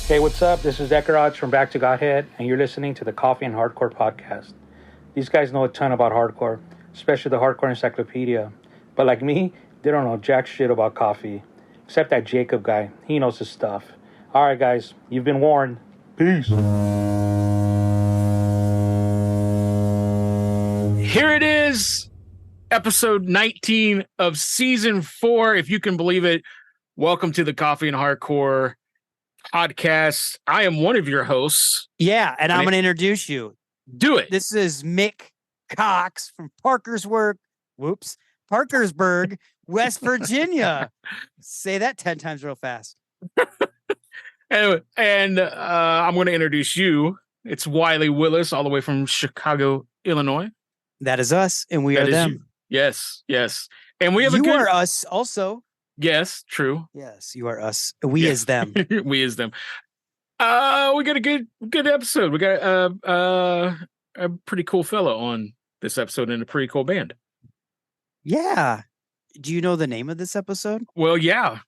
Hey, what's up? This is Ekaraj from Back to Godhead, and you're listening to the Coffee and Hardcore podcast. These guys know a ton about hardcore, especially the Hardcore Encyclopedia. But like me, they don't know jack shit about coffee. Except that Jacob guy. He knows his stuff. Alright, guys, you've been warned. Peace. Here it is, episode 19 of season 4, if you can believe it. Welcome to the Coffee and Hardcore podcast. I am one of your hosts. Yeah, and I'm going to introduce you. Do it. This is Mick Cox from Parkersburg, West Virginia. Say that 10 times real fast. and I'm going to introduce you. It's Wiley Willis, all the way from Chicago, Illinois. That is us, and we are them. You. Yes. And we have you are us also. Yes, true. Yes, you are us. We is them. We is them. We got a good episode. We got a pretty cool fellow on this episode and a pretty cool band. Yeah. Do you know the name of this episode? Well, yeah.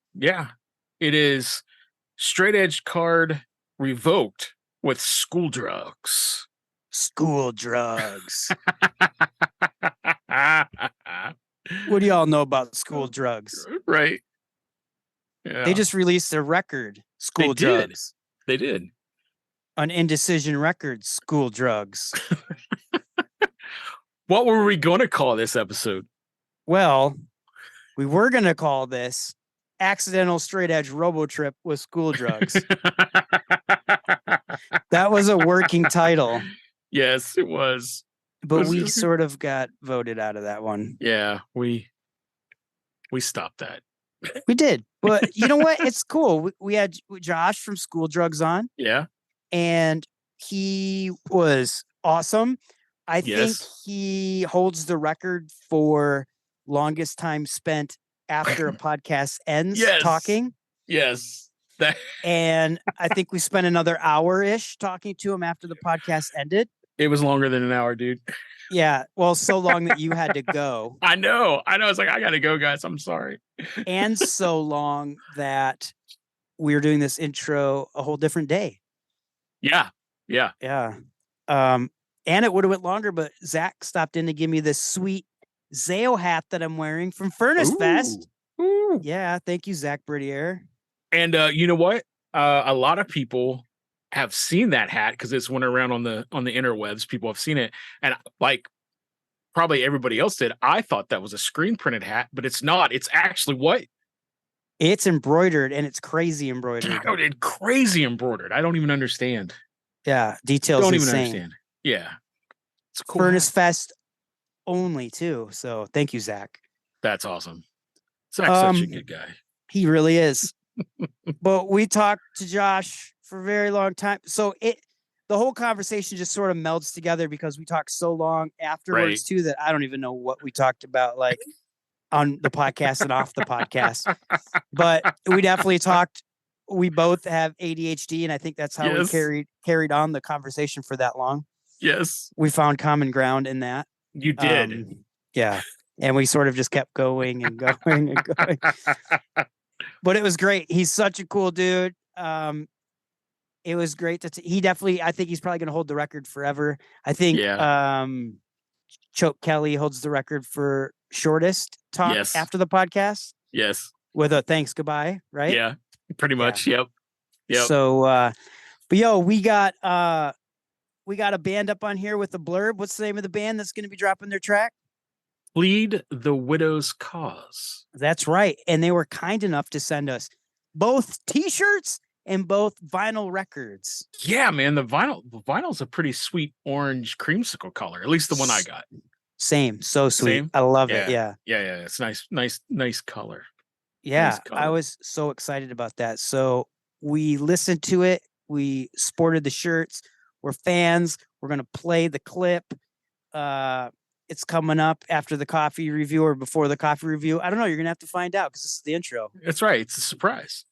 It is Straight Edge Card Revoked with School Drugs. School drugs. What do y'all know about School Drugs? Right. Yeah. They just released their record, School Drugs. They did. On Indecision Records, School Drugs. What were we going to call this episode? Well, we were going to call this Accidental Straight Edge Robo Trip with School Drugs. That was a working title. Yes, it was. But we sort of got voted out of that one. Yeah, we stopped that. We did. But you know what? It's cool. We had Josh from School Drugs on. Yeah. And he was awesome. I think he holds the record for longest time spent after a podcast ends talking. Yes. And I think we spent another hour-ish talking to him after the podcast ended. It was longer than an hour, dude. Yeah. Well, so long that you had to go. I know. I was like, I got to go, guys. I'm sorry. And so long that we were doing this intro a whole different day. Yeah. And it would have went longer, but Zach stopped in to give me this sweet Zao hat that I'm wearing from Furnace Fest. Ooh. Yeah. Thank you, Zach Bridier. And you know what? A lot of people have seen that hat because it's went around on the interwebs. People have seen it, and like probably everybody else did. I thought that was a screen printed hat, but it's not. It's actually what? It's embroidered, and it's crazy embroidered. Crazy embroidered. I don't even understand. Yeah, details. Don't insane. even understand. Yeah, it's cool. Furnace Fest only too. So thank you, Zach. That's awesome. Zach's such a good guy. He really is. But we talked to Josh for a very long time. So the whole conversation just sort of melds together because we talked so long afterwards too that I don't even know what we talked about like on the podcast and off the podcast. But we definitely talked. We both have ADHD, and I think that's how we carried on the conversation for that long. Yes. We found common ground in that. You did. Yeah. And we sort of just kept going and going and going. But it was great. He's such a cool dude. It was great he definitely, I think he's probably going to hold the record forever. I think Choke Kelly holds the record for shortest talk after the podcast. Yes. With a thanks, goodbye, right? Yeah, pretty much. Yeah. Yep. So, but yo, we got a band up on here with a blurb. What's the name of the band that's going to be dropping their track? Plead the Widow's Cause. That's right. And they were kind enough to send us both t-shirts and both vinyl records. Yeah, man. The vinyl's a pretty sweet orange creamsicle color. At least the one I got. Same. So sweet. Same? I love it. Yeah. It's nice color. Yeah. Nice color. I was so excited about that. So we listened to it. We sported the shirts. We're fans. We're going to play the clip. It's coming up after the coffee review or before the coffee review. I don't know. You're going to have to find out because this is the intro. That's right. It's a surprise.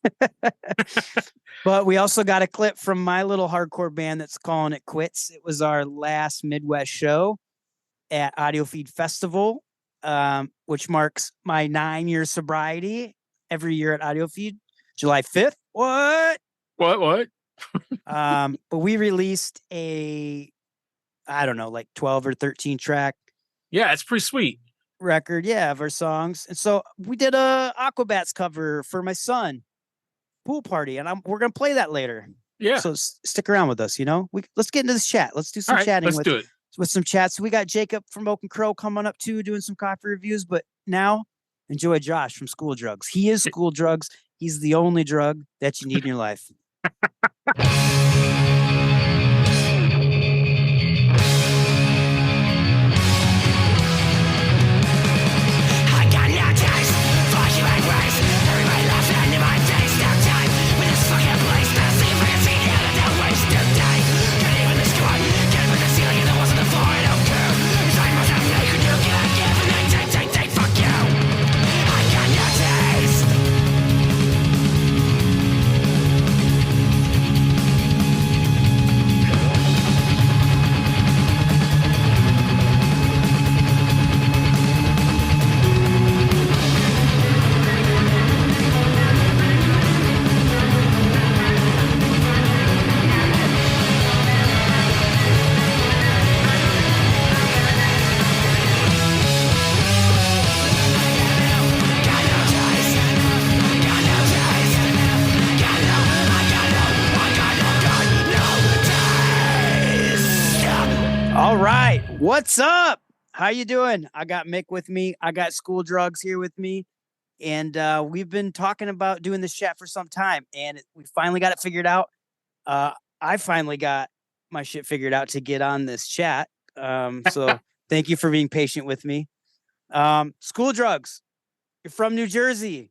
But we also got a clip from my little hardcore band that's calling it quits. It was our last Midwest show at Audio Feed Festival, which marks my 9-year sobriety every year at Audio Feed. July 5th. What? But we released I don't know, like 12 or 13 track Yeah, it's pretty sweet. record, of our songs. And so we did a Aquabats cover for my son pool party, and we're gonna play that later. Yeah. So stick around with us. Let's get into this chat. Let's do some chatting let's do it. with some chats. We got Jacob from Oak and Crow coming up too, doing some coffee reviews. But now enjoy Josh from School Drugs. He is School Drugs. He's the only drug that you need in your life. All right, what's up? How you doing? I got Mick with me. I got School Drugs here with me, and we've been talking about doing this chat for some time, and we finally got it figured out. I finally got my shit figured out to get on this chat. So thank you for being patient with me. School Drugs, you're from New Jersey.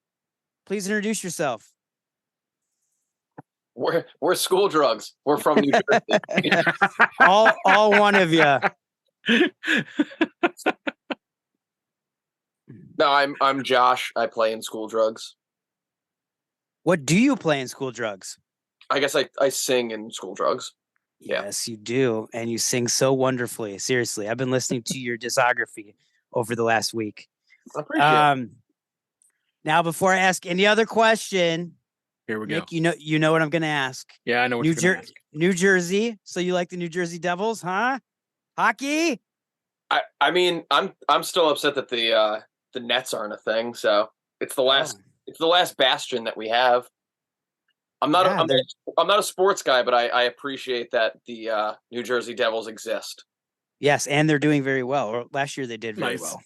Please introduce yourself. We're School Drugs. We're from New Jersey. all one of you. No, I'm Josh. I play in School Drugs. What do you play in School Drugs? I guess I sing in School Drugs. Yeah. Yes, you do, and you sing so wonderfully. Seriously, I've been listening to your discography over the last week. I appreciate it. Now, before I ask any other question, Here we Nick, go. you know what I'm going to ask. Yeah, I know what you're going to ask. New Jersey. So you like the New Jersey Devils, huh? Hockey? I mean, I'm still upset that the Nets aren't a thing. So it's the last bastion that we have. I'm not a sports guy, but I appreciate that the New Jersey Devils exist. Yes, and they're doing very well. Or last year they did very well.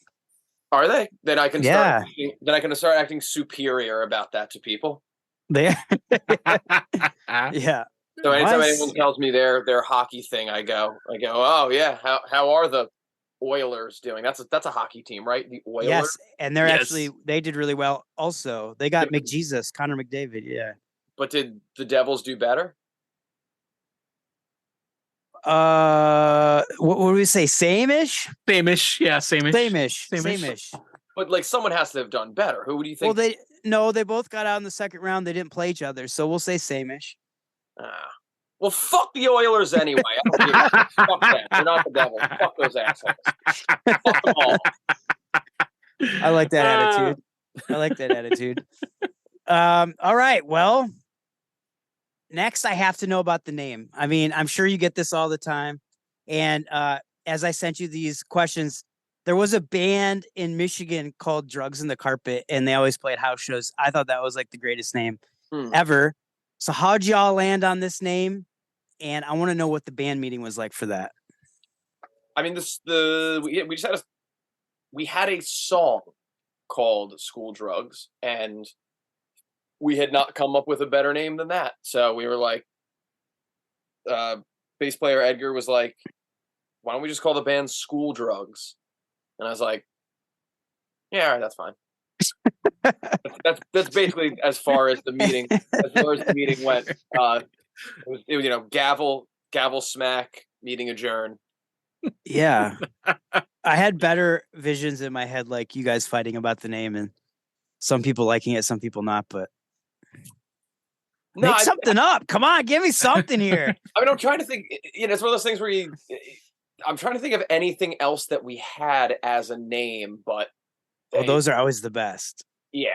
Are they? Then I can start acting superior about that to people. They yeah. So anytime anyone tells me their hockey thing, I go, oh yeah, how are the Oilers doing? That's a hockey team, right? The Oilers. Yes, and they did really well. Also, they got McJesus, Connor McDavid. Yeah. But did the Devils do better? What would we say? Same-ish? Same-ish. Yeah, same-ish. Same-ish. But like someone has to have done better. Who do you think? Well, they both got out in the second round. They didn't play each other, so we'll say same-ish. Well, fuck the Oilers anyway. I don't give a shit. Fuck them. They're not the Devils. Fuck those assholes. Fuck them all. I like that attitude. All right. Well, next I have to know about the name. I mean, I'm sure you get this all the time. And as I sent you these questions, there was a band in Michigan called Drugs in the Carpet, and they always played house shows. I thought that was like the greatest name ever. So how'd y'all land on this name? And I want to know what the band meeting was like for that. I mean, we had a song called School Drugs, and we had not come up with a better name than that. So we were like, bass player Edgar was like, why don't we just call the band School Drugs? And I was like, yeah, all right, that's fine. that's basically as far as the meeting went. It was gavel smack, meeting adjourn. Yeah. I had better visions in my head, like you guys fighting about the name and some people liking it, some people not, but make something up. Come on, give me something here. I mean, I'm trying to think, it's one of those things where I'm trying to think of anything else that we had as a name, but those are always the best. Yeah.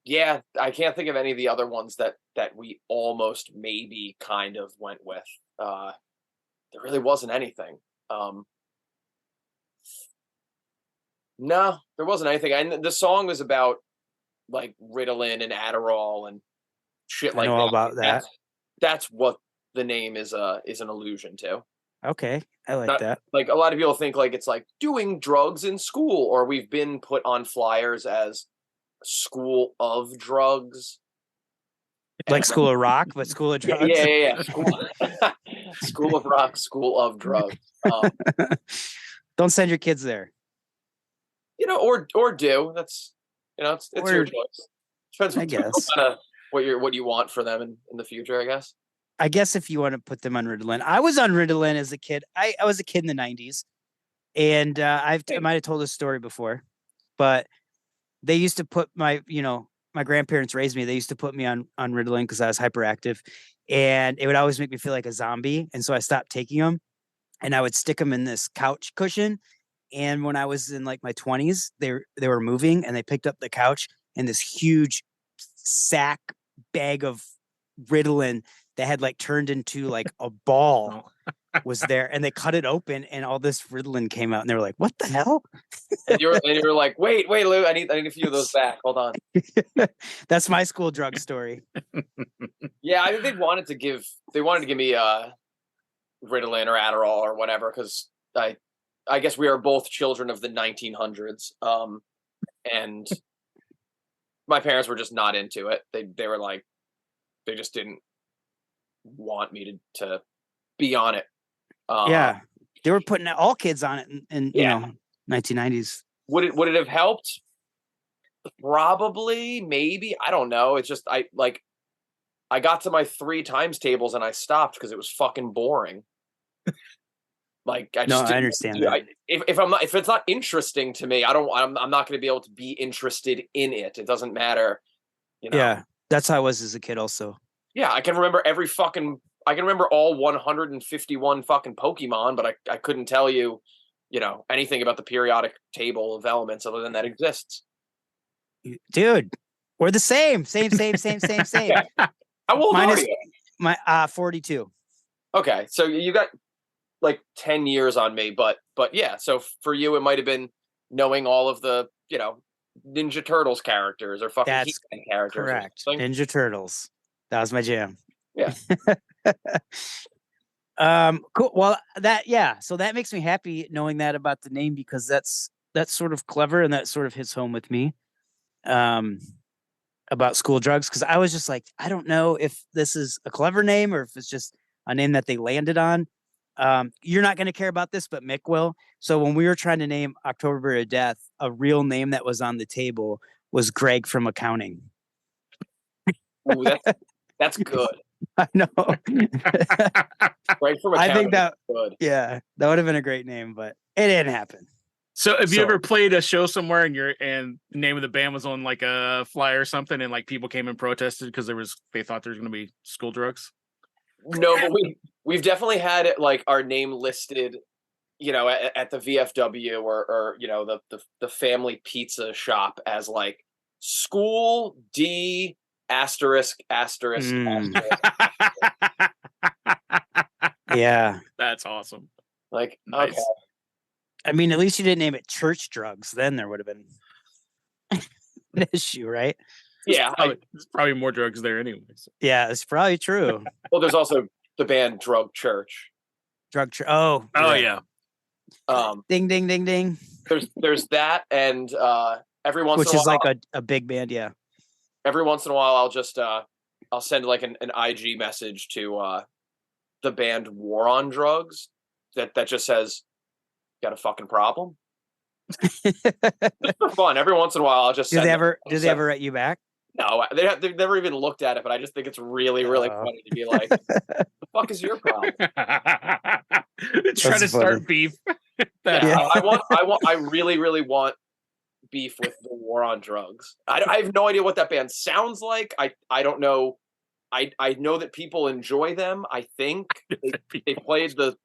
Yeah, I can't think of any of the other ones that we almost maybe kind of went with. There really wasn't anything. No, there wasn't anything. And the song was about like Ritalin and Adderall and shit I like know all that. about that. That's what the name is an allusion to. Okay, I like Not, that. like a lot of people think like it's like doing drugs in school, or we've been put on flyers as school of drugs. Like School of Rock, but School of Drugs. Yeah. School of Rock, School of Drugs. Don't send your kids there. Or do. That's it's your choice. Depends, I guess. what you want for them in the future, I guess. I guess if you want to put them on Ritalin. I was on Ritalin as a kid. I was a kid in the 90s. And I might have told this story before, but they used to put my grandparents raised me. They used to put me on Ritalin because I was hyperactive, and it would always make me feel like a zombie. And so I stopped taking them, and I would stick them in this couch cushion. And when I was in like my 20s, they were moving, and they picked up the couch, and this huge sack bag of Ritalin that had like turned into like a ball was there, and they cut it open, and all this Ritalin came out, and they were like, "What the hell?" And you were like, "Wait, Lou, I need a few of those back. Hold on." That's my school drug story. Yeah, I think they wanted to give me Ritalin or Adderall or whatever, because I guess we are both children of the 1900s, and my parents were just not into it. They were like, they just didn't want me to be on it. Yeah, they were putting all kids on it in 1990s. Would it have helped? Probably, maybe. I don't know. It's just I got to my 3 times tables and I stopped because it was fucking boring. Like I understand that. If it's not interesting to me, I'm not going to be able to be interested in it. It doesn't matter. Yeah, that's how I was as a kid also. Yeah, I can remember all 151 fucking Pokemon, but I couldn't tell you, anything about the periodic table of elements other than that exists. Dude, we're the same. Same. Yeah. How old are you? My 42. Okay, so you got like 10 years on me, but yeah, so for you it might have been knowing all of the, Ninja Turtles characters or fucking He-Man characters. Correct. Ninja Turtles. That was my jam. Yeah. Cool. Well, so that makes me happy knowing that about the name, because that's sort of clever, and that sort of hits home with me about school drugs, because I was just like, I don't know if this is a clever name or if it's just a name that they landed on. You're not going to care about this, but Mick will. So when we were trying to name October of Death, a real name that was on the table was Greg from accounting. Ooh, that's good. I know. Greg from accounting. I think that good. Yeah, that would have been a great name, but it didn't happen. So have you ever played a show somewhere and the name of the band was on like a flyer or something, and like people came and protested because they thought there was going to be school drugs? No, but we've definitely had it like our name listed, at the VFW or the family pizza shop as like School D asterisk. Yeah, that's awesome. Like, nice. Okay. I mean, at least you didn't name it Church Drugs. Then there would have been an issue, right? Yeah, there's probably more drugs there anyways. Yeah, it's probably true. Well, there's also the band Drug Church. Oh yeah. Ding ding ding ding. There's that, and every once in a while, which is like a big band, yeah. Every once in a while, I'll just I'll send like an IG message to the band War on Drugs that just says, "Got a fucking problem?" Just for fun. Every once in a while, I'll just do they ever write you back? No, they've never even looked at it, but I just think it's really, really funny to be like, "The fuck is your problem?" Trying to start beef. I really, really want beef with the War on Drugs. I have no idea what that band sounds like. I don't know. I know that people enjoy them. I think they played the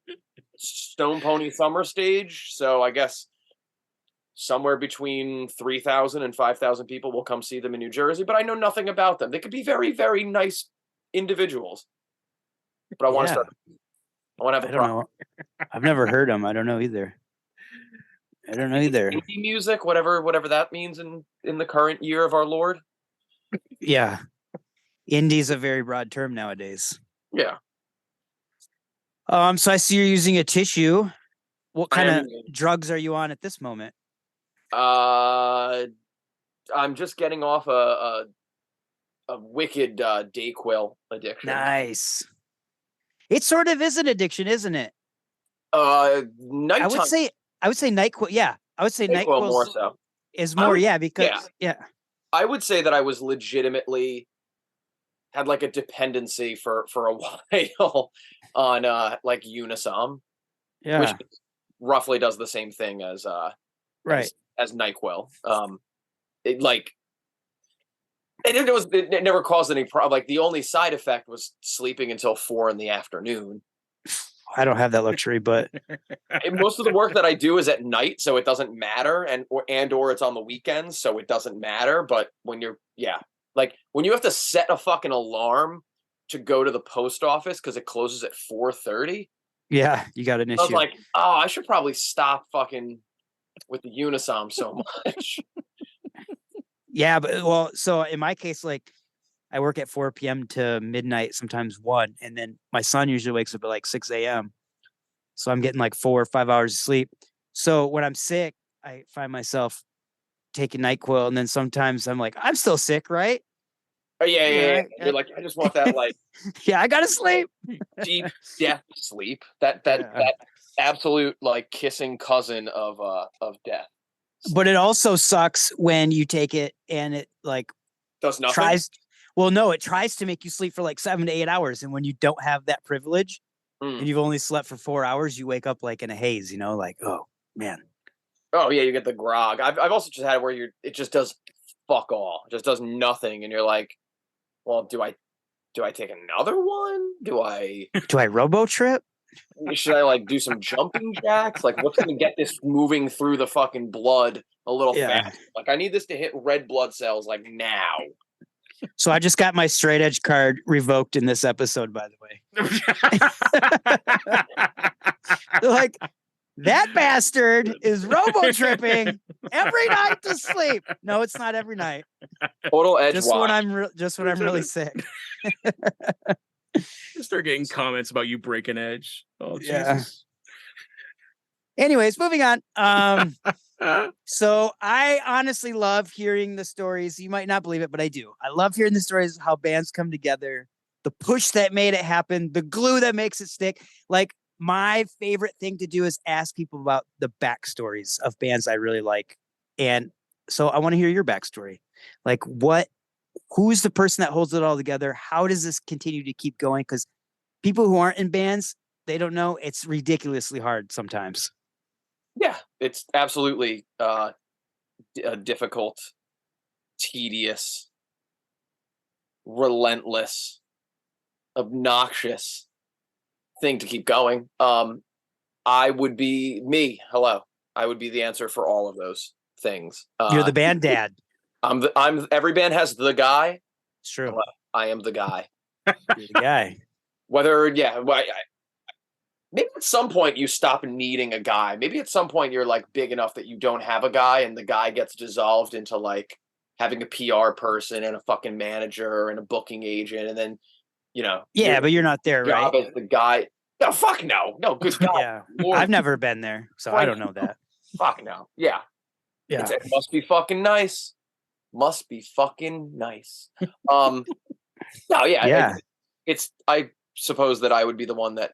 Stone Pony Summer stage, so I guess somewhere between 3,000 and 5,000 people will come see them in New Jersey, but I know nothing about them. They could be very, very nice individuals. But I want to start. I want to have a know. I've never heard them. I don't know either. Indie music, whatever that means in the current year of our Lord. Yeah. Indie's a very broad term nowadays. Yeah. So I see you're using a tissue. What kind of drugs are you on at this moment? I'm just getting off a wicked Dayquil addiction. Nice. It sort of is an addiction, isn't it? Nighttime. I would say NyQuil. Yeah, I would say NyQuil more so is more. Because I would say that I was legitimately had like a dependency for a while on like Unisom, which roughly does the same thing as as NyQuil. It never caused any problem. Like the only side effect was sleeping until 4 p.m. I don't have that luxury, but most of the work that I do is at night, so it doesn't matter, or it's on the weekends, so it doesn't matter. But when you're like when you have to set a fucking alarm to go to the post office because it closes at 4:30. Yeah, you got an issue. I was like, oh, I should probably stop fucking with the Unisom so much. Yeah, but so in my case, like I work at 4 p.m. to midnight, sometimes 1, and then my son usually wakes up at like 6 a.m. So I'm getting like 4 or 5 hours of sleep. So when I'm sick, I find myself taking NyQuil, and then sometimes I'm like, I'm still sick, right? Oh yeah. You're like, I just want that like yeah, I gotta sleep. Deep death sleep. That absolute like kissing cousin of death. But it also sucks when you take it and it like does nothing. It tries to make you sleep for like 7 to 8 hours, and when you don't have that privilege and you've only slept for 4 hours, you wake up like in a haze, like, oh man. Oh yeah, you get the grog. I've also just had it where it just does fuck all. It just does nothing, and you're like, well, do I take another one? Do I robo trip? Should I like do some jumping jacks? Like what's gonna get this moving through the fucking blood a little fast? Like I need this to hit red blood cells like now. So I just got my straight edge card revoked in this episode, by the way. They're like, that bastard is robo tripping every night to sleep. No, it's not every night. Total edge. Just when I'm really sick. Start getting comments about you breaking edge. Oh Jesus. Yeah. Anyways, moving on. So I honestly love hearing the stories. You might not believe it, but I do. I love hearing the stories of how bands come together, the push that made it happen, the glue that makes it stick. Like my favorite thing to do is ask people about the backstories of bands I really like. And so I want to hear your backstory. Like who's the person that holds it all together? How does this continue to keep going? Because people who aren't in bands, they don't know. It's ridiculously hard sometimes. Yeah, it's absolutely a difficult, tedious, relentless, obnoxious thing to keep going. I would be me. Hello. I would be the answer for all of those things. You're the band dad. Every band has the guy. It's true. Hello. I am the guy. You're the guy. Maybe at some point you stop needing a guy. Maybe at some point you're like big enough that you don't have a guy, and the guy gets dissolved into like having a PR person and a fucking manager and a booking agent, and then Yeah, but you're not there, right? As the guy. No, fuck no. No, good God. Yeah. I've never been there, so I don't know that. Fuck no. Yeah. Yeah. It must be fucking nice. Must be fucking nice. No, yeah. Yeah. I suppose that I would be the one that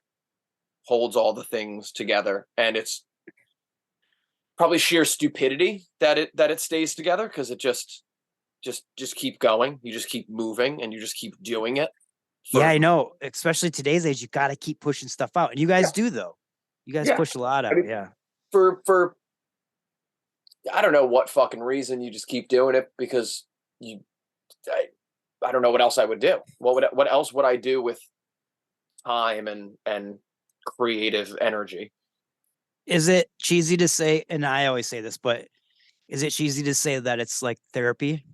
holds all the things together, and it's probably sheer stupidity that it stays together, because it just keep going. You just keep moving, and you just keep doing it. Yeah, I know. Especially today's age, you got to keep pushing stuff out, and you guys do though. You guys push a lot out. I mean, for I don't know what fucking reason, you just keep doing it because I don't know what else I would do. What else would I do with time and creative energy? Is it cheesy to say, and I always say this, but Is it cheesy to say that it's like therapy?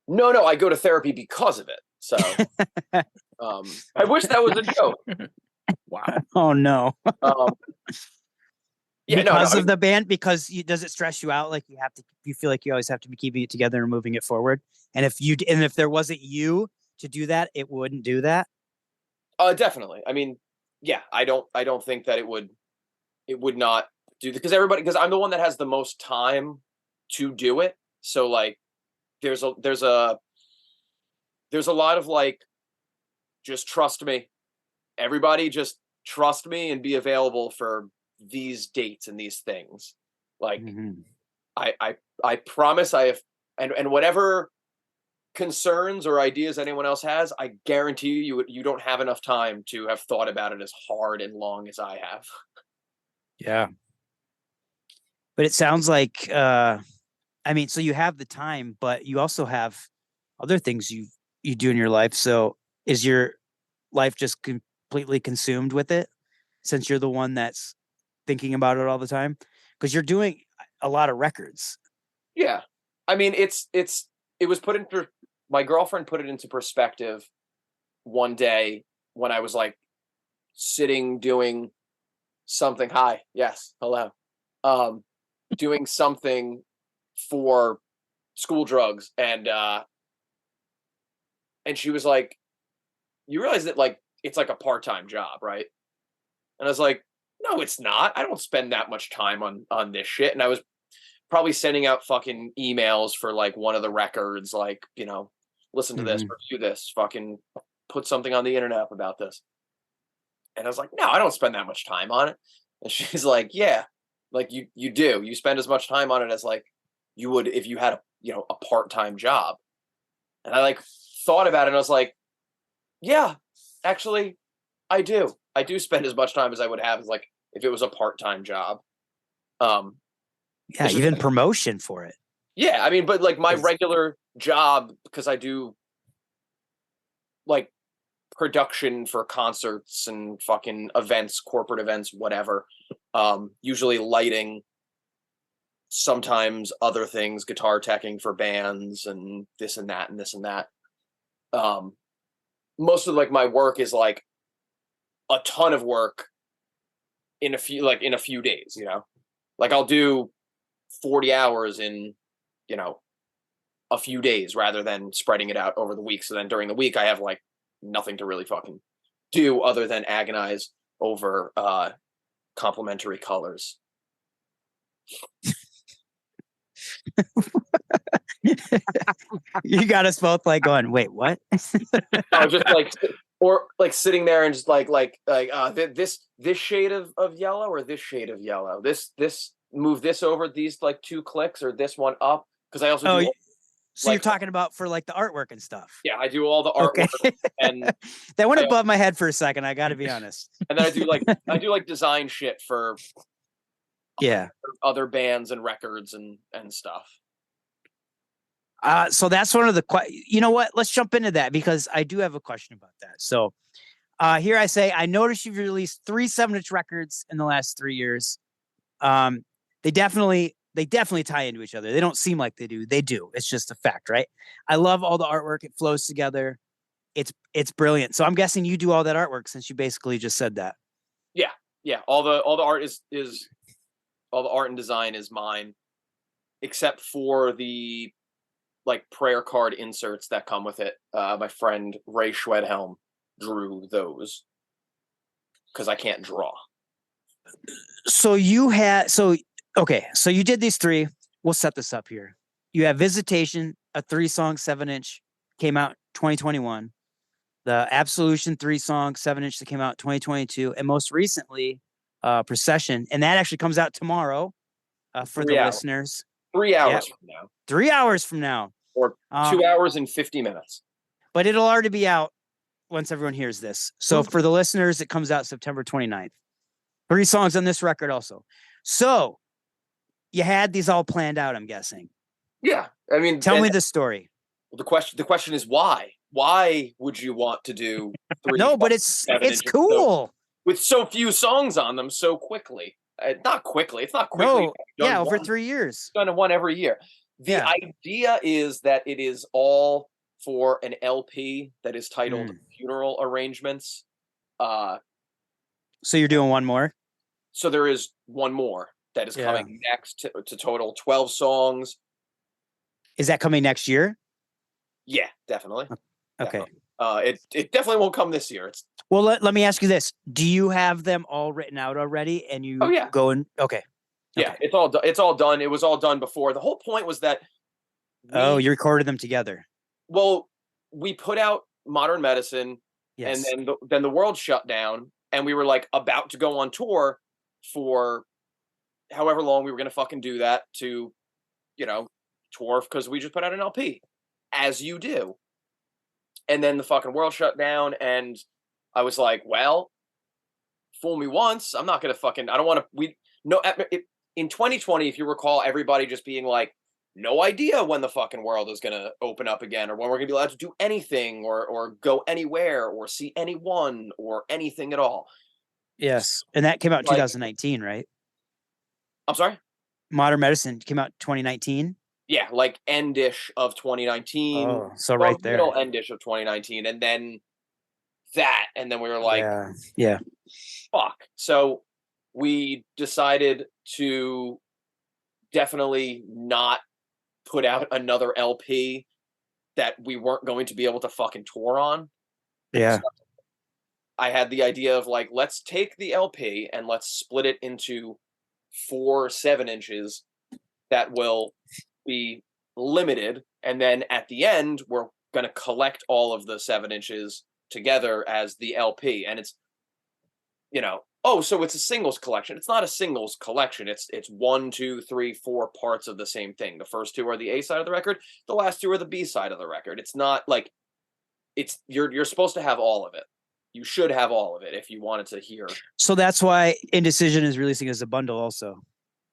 No, I go to therapy because of it. So I wish that was a joke. Wow. Oh no. Yeah, because of the band, because does it stress you out? Like you feel like you always have to be keeping it together and moving it forward. And if there wasn't you to do that, it wouldn't do that. Definitely. I mean, yeah, I don't think that it would not do, because I'm the one that has the most time to do it. So like, there's a lot of like, just trust me. Everybody just trust me and be available for these dates and these things. Like, I promise I have, and whatever concerns or ideas anyone else has, I guarantee you don't have enough time to have thought about it as hard and long as I have. Yeah. But it sounds like, I mean, so you have the time, but you also have other things you do in your life. So is your life just completely consumed with it, since you're the one that's thinking about it all the time? Because you're doing a lot of records. Yeah. I mean, it was my girlfriend put it into perspective one day when I was like sitting doing something. Hi. Yes. Hello. Doing something for school drugs, and she was like, you realize that like it's like a part-time job, right? And I was like, no, it's not. I don't spend that much time on this shit. And I was probably sending out fucking emails for like one of the records, like, you know, listen to this, review this, fucking put something on the internet about this. And I was like, no, I don't spend that much time on it. And she's like, yeah, like you do. You spend as much time on it as like you would if you had a part-time job. And I like thought about it, and I was like, yeah, actually, I do spend as much time as I would have as like if it was a part-time job. Yeah, even promotion for it. Yeah, I mean, but like my regular job, because I do like production for concerts and fucking events, corporate events, whatever. Usually lighting, sometimes other things, guitar teching for bands and this and that and this and that. Most of like my work is like a ton of work in a few days, you know, like I'll do 40 hours in, you know, a few days rather than spreading it out over the week. So then during the week I have like nothing to really fucking do other than agonize over complementary colors. You got us both like going, wait, what? I was just like, or like sitting there and just like this shade of yellow or this shade of yellow, this move this over these like 2 clicks or this one up, because I also do. So like, you're talking about for like the artwork and stuff. Yeah, I do all the artwork. Okay. And that went above my head for a second, I got to be honest. And then I do like design shit for other bands and records and stuff. So that's one of the you know what? Let's jump into that, because I do have a question about that. So here I say, I noticed you've released 3 7-inch records in the last 3 years. They definitely tie into each other. They don't seem like they do. They do. It's just a fact, right? I love all the artwork. It flows together. It's brilliant. So I'm guessing you do all that artwork, since you basically just said that. Yeah. All the art is all the art and design is mine, except for the like prayer card inserts that come with it. My friend Ray Schwedhelm drew those because I can't draw. So okay, so you did these 3. We'll set this up here. You have Visitation, a 3-song 7-inch, came out 2021. The Absolution 3-song 7-inch that came out 2022, and most recently, Procession, and that actually comes out tomorrow for the listeners. 3 hours from now. 3 hours from now. Or 2 hours and 50 minutes. But it'll already be out once everyone hears this. So for the listeners, it comes out September 29th. 3 songs on this record also. So you had these all planned out, I'm guessing. Yeah. I mean, tell me the story. The question is why? Why would you want to do 3? No, but it's cool. With so few songs on them so quickly. not quickly. It's not quickly. No, yeah, over 3 years. Done one every year. The idea is that it is all for an LP that is titled Funeral Arrangements. So you're doing one more? So there is one more that is coming next to total 12 songs. Is that coming next year? Yeah, definitely. Okay. Definitely. It definitely won't come this year. Well, let me ask you this. Do you have them all written out already and you go and okay. Yeah, it's all done. It was all done before. The whole point was that you recorded them together. Well, we put out Modern Medicine and then the world shut down and we were like about to go on tour for however long we were going to fucking do that to, tour because we just put out an LP, as you do. And then the fucking world shut down and I was like, well, fool me once. I'm not going to fucking, I don't want to, in 2020, if you recall, everybody just being like, no idea when the fucking world is going to open up again or when we're going to be allowed to do anything or go anywhere or see anyone or anything at all. Yes. And that came out in 2019, right? I'm sorry? Modern Medicine came out 2019? Yeah, like end-ish of 2019. Oh, so right there. Middle end-ish of 2019. And then that. And then we were like, yeah. Fuck. So we decided to definitely not put out another LP that we weren't going to be able to fucking tour on. Yeah. So I had the idea of like, let's take the LP and let's split it into 4 7-inches that will be limited. And then at the end, we're going to collect all of the 7 inches together as the LP. And it's, so it's a singles collection. It's not a singles collection. It's 1, 2, 3, 4 parts of the same thing. The first 2 are the A side of the record. The last 2 are the B side of the record. It's not like you're supposed to have all of it. You should have all of it if you wanted to hear. So that's why Indecision is releasing as a bundle also.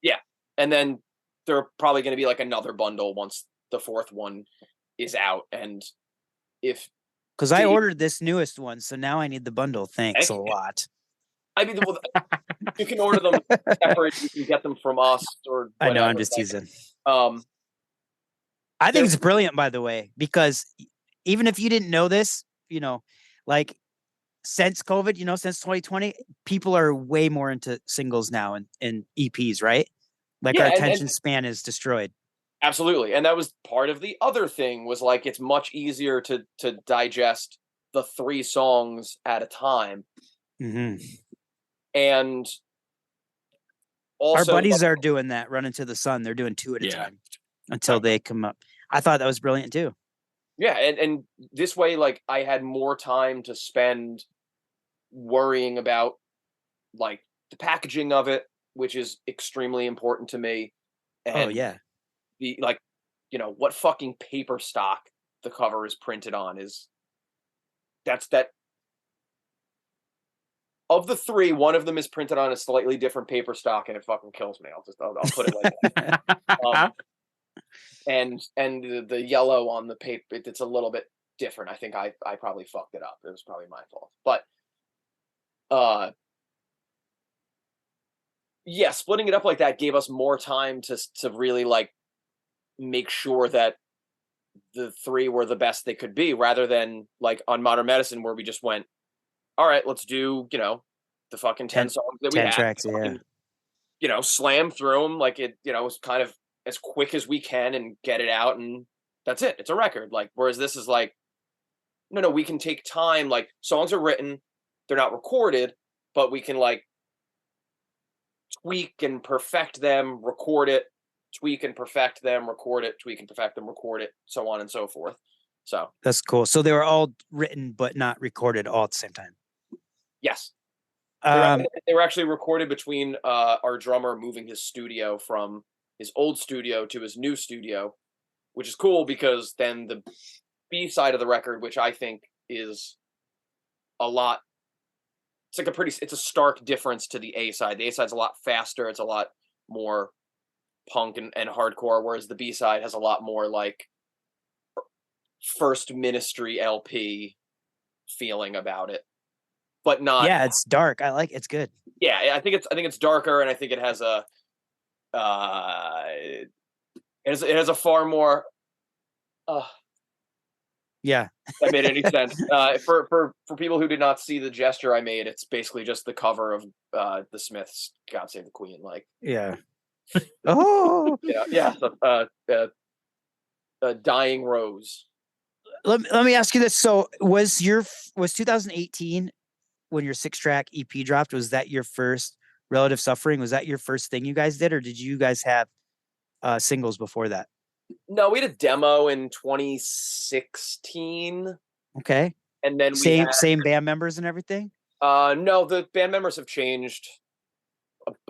Yeah. And then they're probably going to be like another bundle once the 4th one is out. And because I ordered this newest one, so now I need the bundle. Thanks a lot. I mean, you can order them separate. You can get them from us or whatever. I know, I'm just teasing. I think it's brilliant, by the way, because even if you didn't know this, like since COVID, since 2020, people are way more into singles now and EPs, right? Like our attention span is destroyed. Absolutely. And that was part of the other thing was like, it's much easier to digest the 3 songs at a time. Mm-hmm. And also our buddies are doing that, Run Into the Sun. They're doing 2 at a time until they come up. I thought that was brilliant too. Yeah. And this way, like I had more time to spend worrying about like the packaging of it, which is extremely important to me. And the like, what fucking paper stock the cover is printed on that of the 3, one of them is printed on a slightly different paper stock and it fucking kills me. I'll put it like that. And the yellow on the paper, it's a little bit different. I think I probably fucked it up. It was probably my fault. But splitting it up like that gave us more time to really like make sure that the 3 were the best they could be, rather than like on Modern Medicine where we just went, all right, let's do, the fucking 10 songs that we had. 10 tracks, slam through them like it, was kind of as quick as we can and get it out and that's it. It's a record. Like, whereas this is like, no, we can take time. Like songs are written, they're not recorded, but we can like tweak and perfect them, record it, tweak and perfect them, record it, tweak and perfect them, record it, so on and so forth. So that's cool. So they were all written but not recorded all at the same time. Yes. They were actually recorded between our drummer moving his studio from his old studio to his new studio, which is cool because then the B side of the record, which I think is it's a stark difference to the A side. The A side's a lot faster. It's a lot more punk and hardcore, whereas the B side has a lot more like First Ministry LP feeling about it, but not. Yeah, it's dark. I like it's good. Yeah, I think it's darker, and I think it has a it has a far more. Yeah. That made any sense. For people who did not see the gesture I made, it's basically just the cover of the Smiths' "God Save the Queen." Like, Yeah. Oh. yeah. Dying Rose. Let me ask you this. So was 2018 when your 6-track EP dropped? Was that your first Relative Suffering? Was that your first thing you guys did, or did you guys have singles before that? No, we had a demo in 2016. Okay. And then same band members and everything? No, the band members have changed.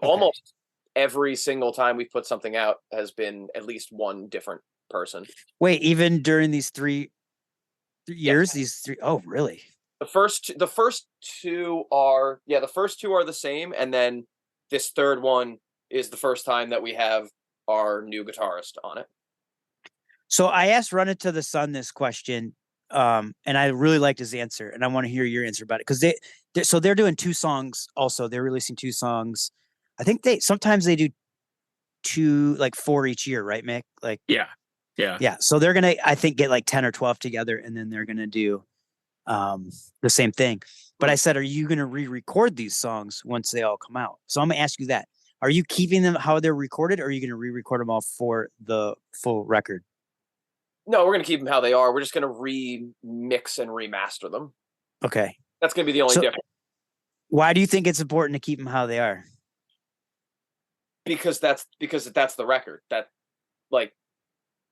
Almost every single time we've put something out has been at least one different person. Wait, even during these 3 years, these 3? Oh, really? The first two are the same, and then this third one is the first time that we have our new guitarist on it. So I asked Run It to the Sun this question, and I really liked his answer, and I want to hear your answer about it, because they're doing 2 songs. Also, they're releasing 2 songs. I think sometimes they do 2, like 4 each year, right, Mick? Like, yeah. So they're gonna, I think, get like 10 or 12 together, and then they're gonna do the same thing. But I said, are you gonna re-record these songs once they all come out? So I'm gonna ask you that. Are you keeping them how they're recorded, or are you gonna re-record them all for the full record? No, we're gonna keep them how they are. We're just gonna remix and remaster them. Okay. That's gonna be the only difference. Why do you think it's important to keep them how they are? Because that's the record. That, like,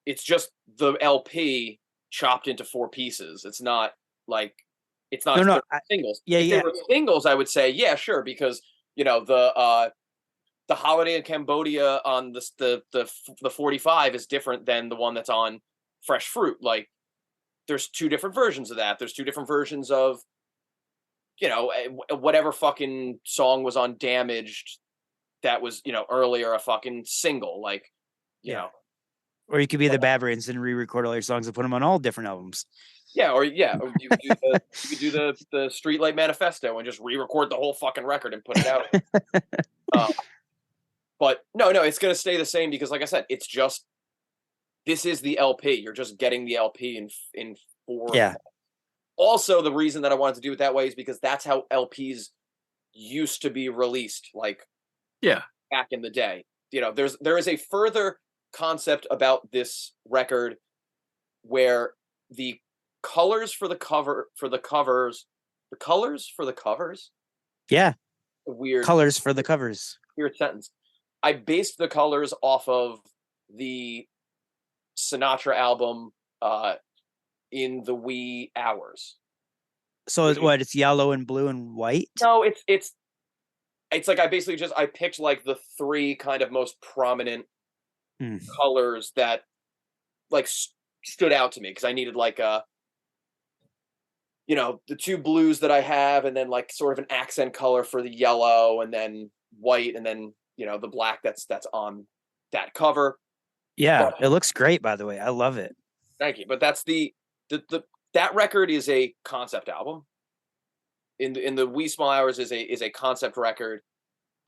it's just the LP chopped into 4 pieces. It's not like singles. Yeah, if they were singles, I would say yeah, sure, because the Holiday in Cambodia on the 45 is different than the one that's on Fresh Fruit. Like, there's 2 different versions of that. There's 2 different versions of whatever fucking song was on Damaged that was earlier a fucking single, like you know. Or you could be the Bad Brains and re-record all your songs and put them on all different albums. Yeah, or you could do the Streetlight Manifesto and just re-record the whole fucking record and put it out. But no, it's gonna stay the same, because, like I said, it's just, this is the LP. You're just getting the LP in 4. Yeah. Also, the reason that I wanted to do it that way is because that's how LPs used to be released. Like, back in the day, there is a further concept about this record where the colors for the covers. Yeah. Weird colors for the covers. Weird sentence. I based the colors off of the Sinatra album, In the Wee Hours. So it's yellow and blue and white? No, it's like I picked like the 3 kind of most prominent colors that like stood out to me, because I needed like the 2 blues that I have, and then like sort of an accent color for the yellow, and then white, and then the black that's on that cover. Yeah, it looks great, by the way. I love it. Thank you. But that's that record is a concept album. In the Wee Small Hours is a concept record,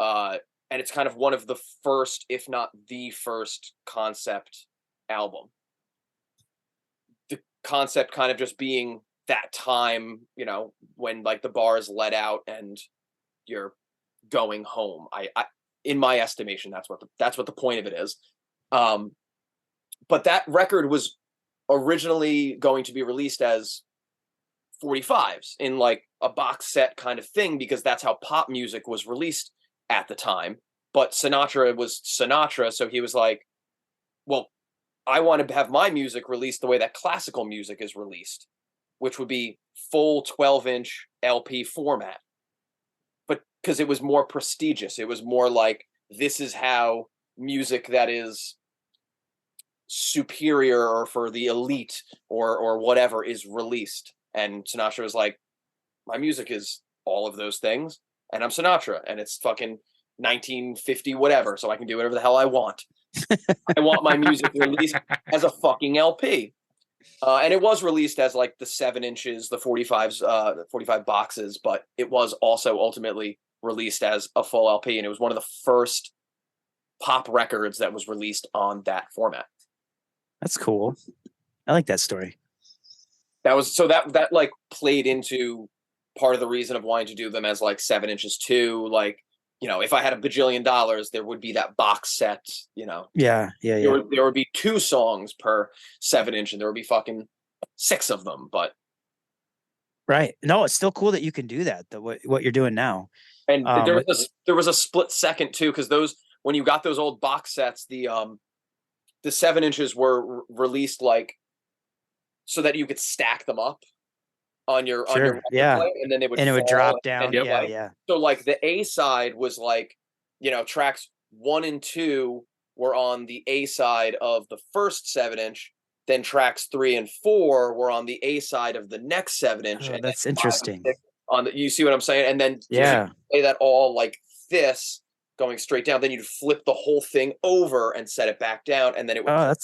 and it's kind of one of the first, if not the first, concept album. The concept kind of just being that time, when like the bars let out and you're going home. I in my estimation, that's what the point of it is. But that record was originally going to be released as 45s in like a box set kind of thing, because that's how pop music was released at the time. But Sinatra was Sinatra, so he was like, well, I want to have my music released the way that classical music is released, which would be full 12-inch LP format. But because it was more prestigious, it was more like, this is how music that is superior or for the elite or whatever is released. And Sinatra was like, my music is all of those things, and I'm Sinatra, and it's fucking 1950 whatever, so I can do whatever the hell I want. I want my music released as a fucking LP. And it was released as like the 7 inches, the 45s, 45 boxes, but it was also ultimately released as a full LP, and it was one of the first pop records that was released on that format. That's cool. I like that story. That was so that like played into part of the reason of wanting to do them as like 7 inches too. Like, you know, if I had $1 bajillion, there would be that box set, you know. Yeah. There would be 2 songs per 7 inch, and there would be fucking 6 of them. But right. No, it's still cool that you can do that. What you're doing now. And there was a split second too, because those, when you got those old box sets, the 7 inches were released like so that you could stack them up on your record player, and then it would drop down. Yeah. So like the A side was like, you know, tracks 1 and 2 were on the A side of the first 7 inch, then tracks 3 and 4 were on the A side of the next 7 inch. Oh, that's interesting. You see what I'm saying? And then play that all like this, going straight down. Then you'd flip the whole thing over and set it back down, and then it would. Oh,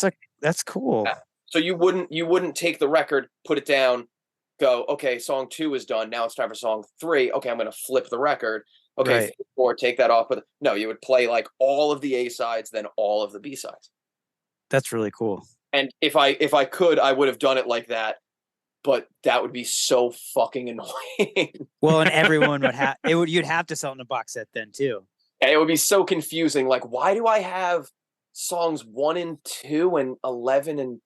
that's cool. Yeah. So you wouldn't take the record, put it down, go, okay, song 2 is done. Now it's time for song 3. Okay, I'm going to flip the record. Okay, 4, take that off. But no, you would play like all of the A sides, then all of the B sides. That's really cool. And if I could, I would have done it like that. But that would be so fucking annoying. Well, and everyone would have it. You'd have to sell it in a box set then too. And it would be so confusing. Like, why do I have songs 1 and 2 and 11 and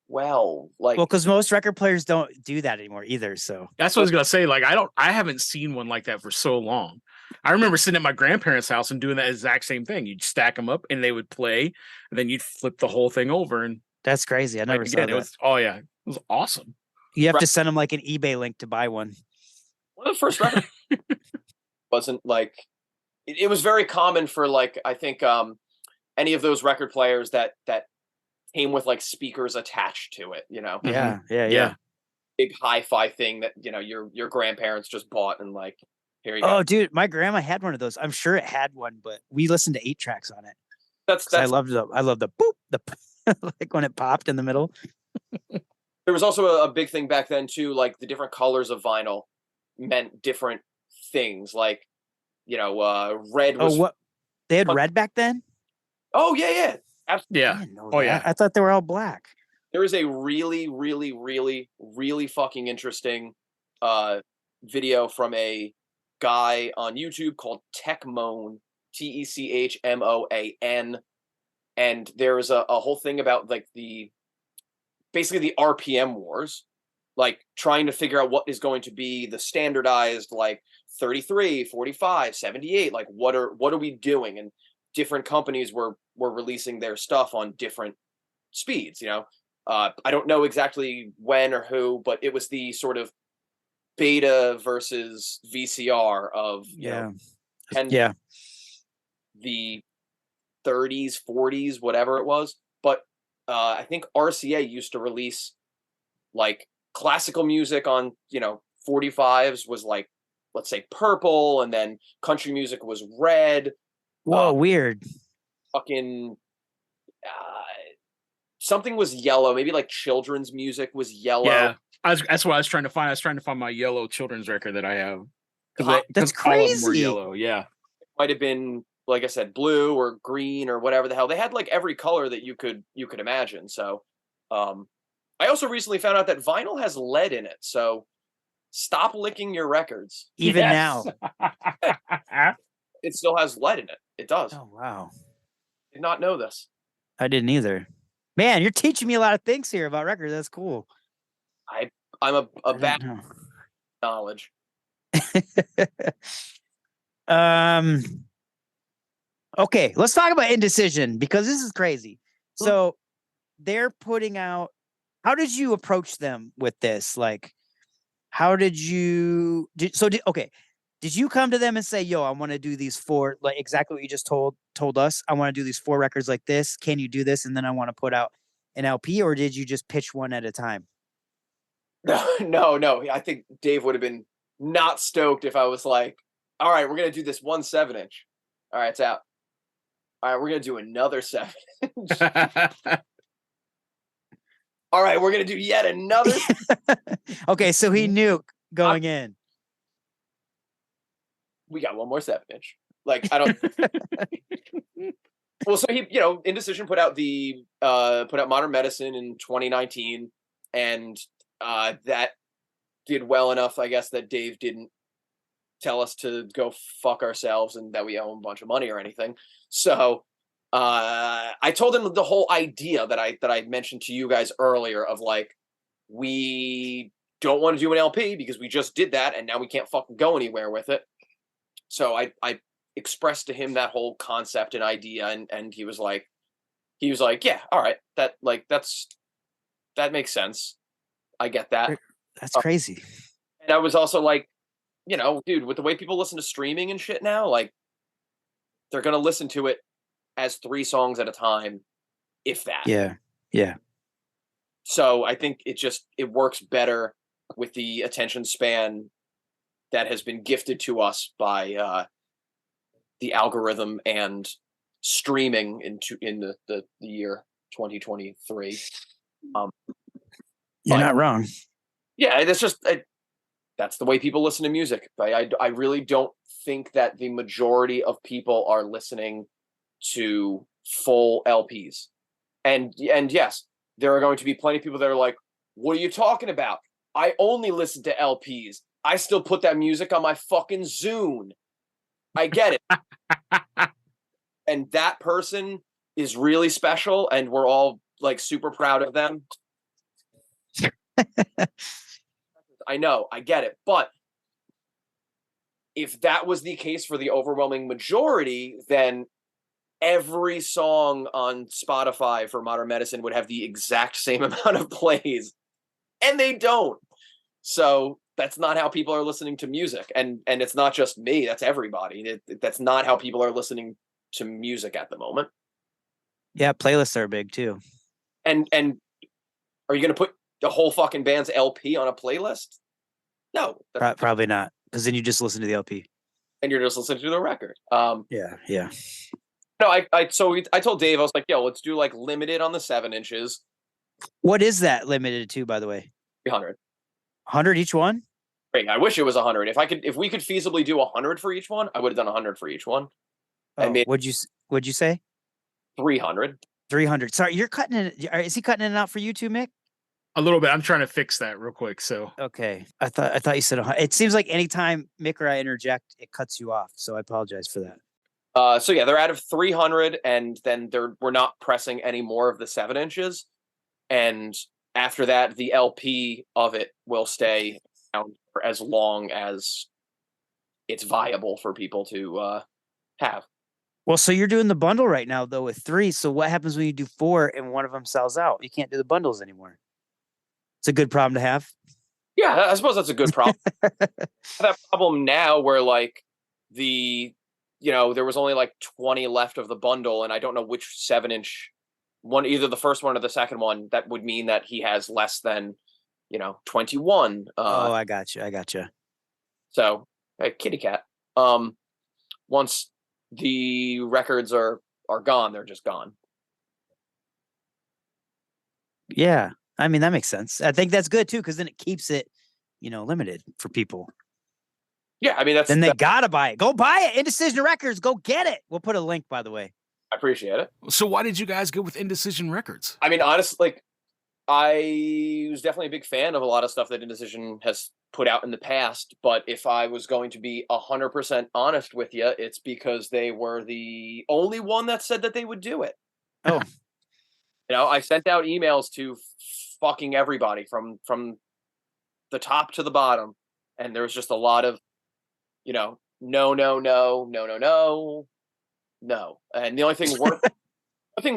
12? Like, well, because most record players don't do that anymore either. So that's what I was gonna say. Like, I haven't seen one like that for so long. I remember sitting at my grandparents' house and doing that exact same thing. You'd stack them up and they would play, and then you'd flip the whole thing over. And that's crazy. I never saw that. It was awesome. You have to send them like an eBay link to buy one. One of the first records wasn't like it was very common for like, I think any of those record players that came with like speakers attached to it, you know. Yeah. Big hi-fi thing that, you know, your grandparents just bought, and like, here you go. Oh, dude, my grandma had one of those. I'm sure it had one, but we listened to 8 tracks on it. That's I loved the boop, like when it popped in the middle. There was also a big thing back then too, like the different colors of vinyl meant different things. Like, you know, red was. Oh, what? They had red back then? Oh yeah. Absolutely. Yeah. Yeah. I thought they were all black. There is a really, really, really, really fucking interesting video from a guy on YouTube called Techmoan, Techmoan, and there is a whole thing about like basically the RPM wars, like trying to figure out what is going to be the standardized like 33, 45, 78, like what are we doing? And different companies were releasing their stuff on different speeds, you know. I don't know exactly when or who, but it was the sort of beta versus VCR of you know, and the 30s, 40s, whatever it was. But I think RCA used to release like classical music on, you know, 45s was like, let's say purple, and then country music was red. Whoa, weird. Fucking something was yellow. Maybe like children's music was yellow. Yeah, that's what I was trying to find. I was trying to find my yellow children's record that I have. That's crazy. All of them were yellow. Yeah, it might have been, like I said, blue or green or whatever the hell. They had like every color that you could imagine. So I also recently found out that vinyl has lead in it. So stop licking your records. Even now. It still has lead in it. It does. Oh, wow. Did not know this. I didn't either. Man, you're teaching me a lot of things here about records. That's cool. I'm a bad knowledge. Okay, let's talk about Indecision, because this is crazy. So they're putting out, how did you approach them with this? Like, how did you did you come to them and say, yo, I want to do these 4, like exactly what you just told us? I want to do these 4 records like this. Can you do this? And then I want to put out an LP, or did you just pitch one at a time? No. I think Dave would have been not stoked if I was like, all right, we're going to do this 1 7-inch. All right, it's out. All right, we're going to do another 7-inch. All right, we're going to do yet another. Okay, so he knew going in. we got one more 7-inch. Like, I don't. Well, so he, Indecision put out Modern Medicine in 2019, and that did well enough, I guess, that Dave didn't tell us to go fuck ourselves and that we owe him a bunch of money or anything. So I told him the whole idea that I mentioned to you guys earlier of like, we don't want to do an LP because we just did that and now we can't fucking go anywhere with it. So I expressed to him that whole concept and idea, and he was like, yeah, all right, that makes sense. I get that. That's crazy. And I was also like, dude, with the way people listen to streaming and shit now, like, they're gonna listen to it as 3 songs at a time, if that. Yeah. So I think it works better with the attention span that has been gifted to us by the algorithm and streaming in the year 2023. You're not wrong. Yeah, that's the way people listen to music. I really don't think that the majority of people are listening to full LPs. And yes, there are going to be plenty of people that are like, what are you talking about? I only listen to LPs. I still put that music on my fucking Zune. I get it. And that person is really special, and we're all like super proud of them. I know, I get it. But if that was the case for the overwhelming majority, then every song on Spotify for Modern Medicine would have the exact same amount of plays. And they don't. So that's not how people are listening to music. And it's not just me, that's everybody. That's not how people are listening to music at the moment. Yeah, playlists are big too. And are you going to put the whole fucking band's LP on a playlist? No. Probably not, because then you just listen to the LP. And you're just listening to the record. Yeah. No, I told Dave, I was like, yo, let's do like limited on the 7 inches. What is that limited to, by the way? 300. 100 each one? Great. I wish it was 100. If we could feasibly do 100 for each one, I would have done 100 for each one. Oh, what'd you say? 300. 300. Sorry, you're cutting it. Is he cutting it out for you too, Mick? A little bit. I'm trying to fix that real quick. So okay, I thought you said 100. It seems like anytime Mick or I interject, it cuts you off. So I apologize for that. So yeah, they're out of 300, and then we're not pressing any more of the 7 inches. And after that, the LP of it will stay around for as long as it's viable for people to have. Well, so you're doing the bundle right now, though, with 3. So what happens when you do 4 and one of them sells out? You can't do the bundles anymore. It's a good problem to have. Yeah, I suppose that's a good problem. That problem now where like there was only like 20 left of the bundle, and I don't know which 7-inch one, either the first one or the second one. That would mean that he has less than 21. I got you. So kitty cat. Once the records are gone, they're just gone. Yeah, I mean that makes sense. I think that's good too, because then it keeps it limited for people. Yeah, I mean then they gotta buy it. Go buy it. Indecision Records. Go get it. We'll put a link, by the way. I appreciate it. So why did you guys go with Indecision Records? I mean, honestly, like, I was definitely a big fan of a lot of stuff that Indecision has put out in the past. But if I was going to be 100% honest with you, it's because they were the only one that said that they would do it. Oh, I sent out emails to fucking everybody from the top to the bottom, and there was just a lot of no. And the only thing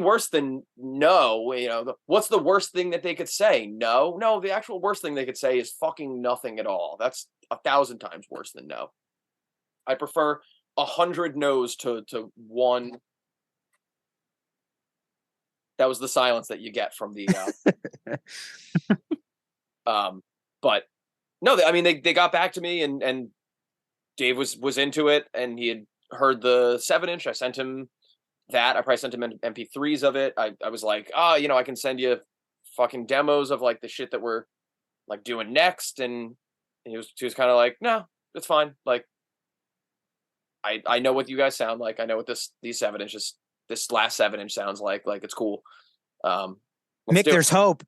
worse than no, what's the worst thing that they could say? No, the actual worst thing they could say is fucking nothing at all. That's 1,000 times worse than no. I prefer 100 no's to one. That was the silence that you get from the but no, I mean they got back to me, and Dave was into it, and he had heard the 7-inch. I sent him that. I probably sent him MP3s of it. I was like, I can send you fucking demos of like the shit that we're like doing next. And he was kind of like, no, it's fine. Like, I know what you guys sound like. I know what this last 7-inch sounds like. Like, it's cool. Mick, there's hope.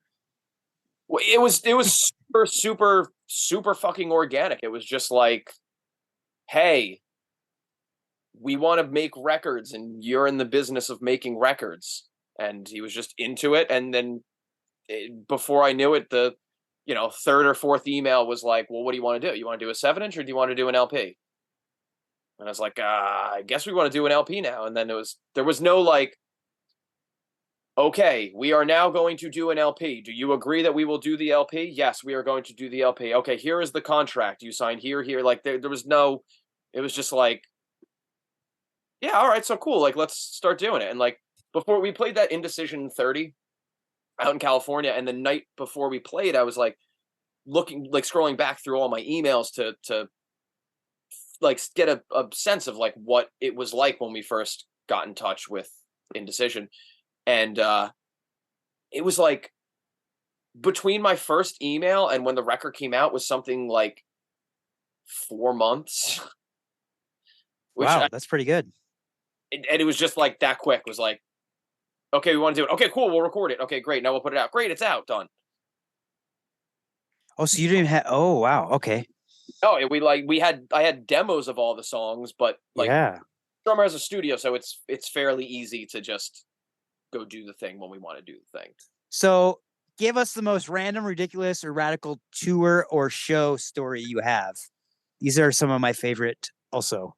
It was super, super, super fucking organic. It was just like, hey, we want to make records and you're in the business of making records. And he was just into it. And then before I knew it, the, third or fourth email was like, well, what do you want to do? You want to do a 7-inch or do you want to do an LP? And I was like, I guess we want to do an LP now. And then there was no like, okay, we are now going to do an LP. Do you agree that we will do the LP? Yes, we are going to do the LP. Okay, here is the contract you signed here. Like there was no, it was just like, yeah, all right, so cool. Like, let's start doing it. And like, before we played that Indecision 30 out in California, and the night before we played, I was like scrolling back through all my emails to like get a sense of like what it was like when we first got in touch with Indecision. And it was like between my first email and when the record came out was something like 4 months. Wow, that's pretty good. And it was just like that quick. It was like, okay, we want to do it. Okay, cool. We'll record it. Okay, great. Now we'll put it out. Great, it's out. Done. Oh, so you didn't have? Oh, wow. Okay. Oh, I had demos of all the songs, but like, drummer has a studio, so it's fairly easy to just go do the thing when we want to do the thing. So give us the most random, ridiculous, or radical tour or show story you have. These are some of my favorite also.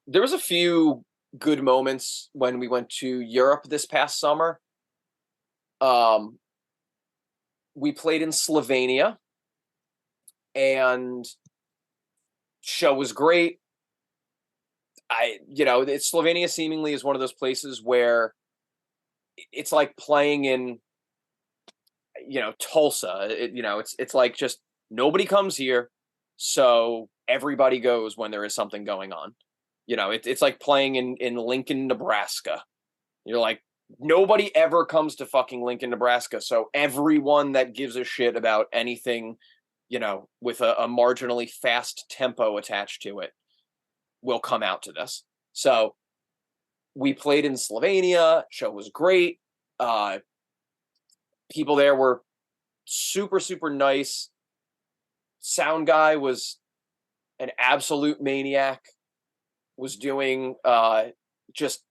There was a few good moments when we went to Europe this past summer. We played in Slovenia and show was great. Slovenia seemingly is one of those places where it's like playing in, Tulsa. It's like just nobody comes here, so everybody goes when there is something going on. It's like playing in Lincoln, Nebraska. You're like, nobody ever comes to fucking Lincoln, Nebraska, so everyone that gives a shit about anything, with a marginally fast tempo attached to it will come out to this. So we played in Slovenia. Show was great. People there were super, super nice. Sound guy was an absolute maniac. Was doing just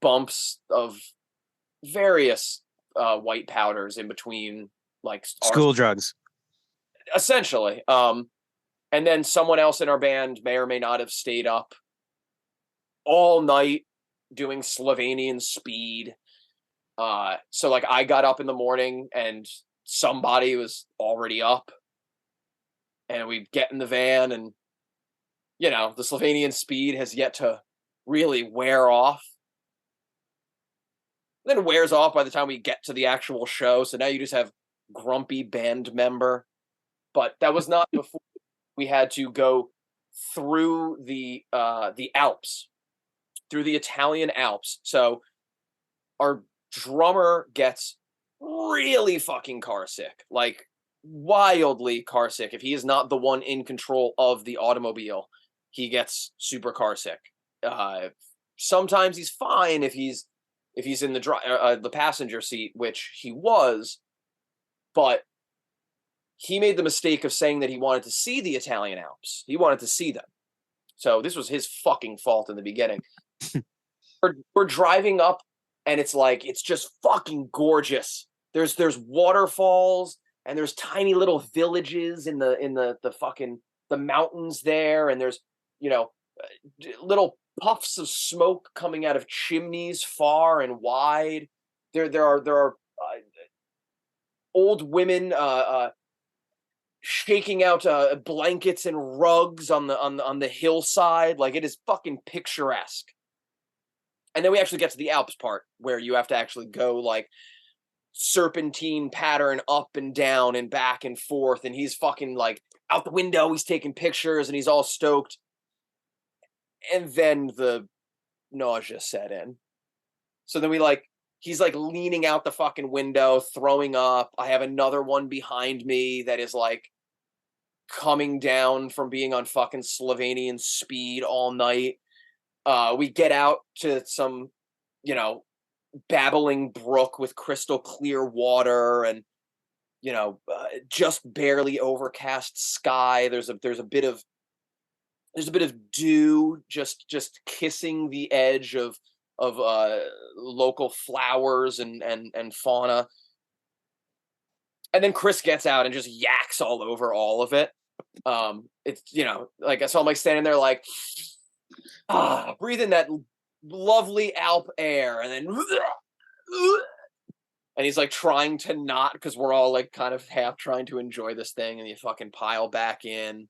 bumps of various white powders in between, like school drugs, essentially. And then someone else in our band may or may not have stayed up all night doing Slovenian speed. So like I got up in the morning and somebody was already up, and we get in the van, and the Slovenian speed has yet to really wear off. Then it wears off by the time we get to the actual show. So now you just have grumpy band member. But that was not before we had to go through the Alps, through the Italian Alps. So our drummer gets really fucking car sick, like wildly car sick. If he is not the one in control of the automobile, he gets super car sick. Sometimes he's fine if he's in the passenger seat, which he was, but he made the mistake of saying that he wanted to see the Italian Alps. He wanted to see them. So this was his fucking fault in the beginning. We're driving up, and it's like, it's just fucking gorgeous. There's waterfalls, and there's tiny little villages in the fucking the mountains there, and there's little puffs of smoke coming out of chimneys far and wide. There are old women shaking out blankets and rugs on the hillside. Like, it is fucking picturesque. And then we actually get to the Alps part where you have to actually go like serpentine pattern up and down and back and forth, and he's fucking like out the window, he's taking pictures and he's all stoked. And then the nausea set in. So then he's like leaning out the fucking window, throwing up. I have another one behind me that is like coming down from being on fucking Slovenian speed all night. We get out to some, you know, babbling brook with crystal clear water and, you know, just barely overcast sky. There's a bit of dew just kissing the edge of local flowers and fauna. And then Chris gets out and just yaks all over all of it. It's, you know, like, so I'm like standing there like, breathing that lovely Alp air, and then, and he's like trying to not, because we're all like kind of half trying to enjoy this thing, and you fucking pile back in.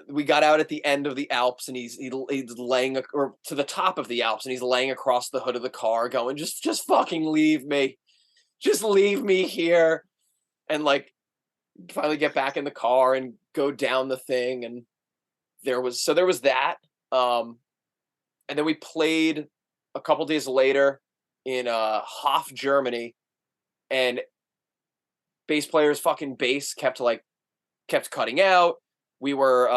We got out at the end of the Alps, and he's laying, or to the top of the Alps, and he's laying across the hood of the car going, just fucking leave me. Just leave me here. And like finally get back in the car and go down the thing. And there was that. And then we played a couple days later in Hof, Germany, and bass player's fucking bass kept cutting out. We were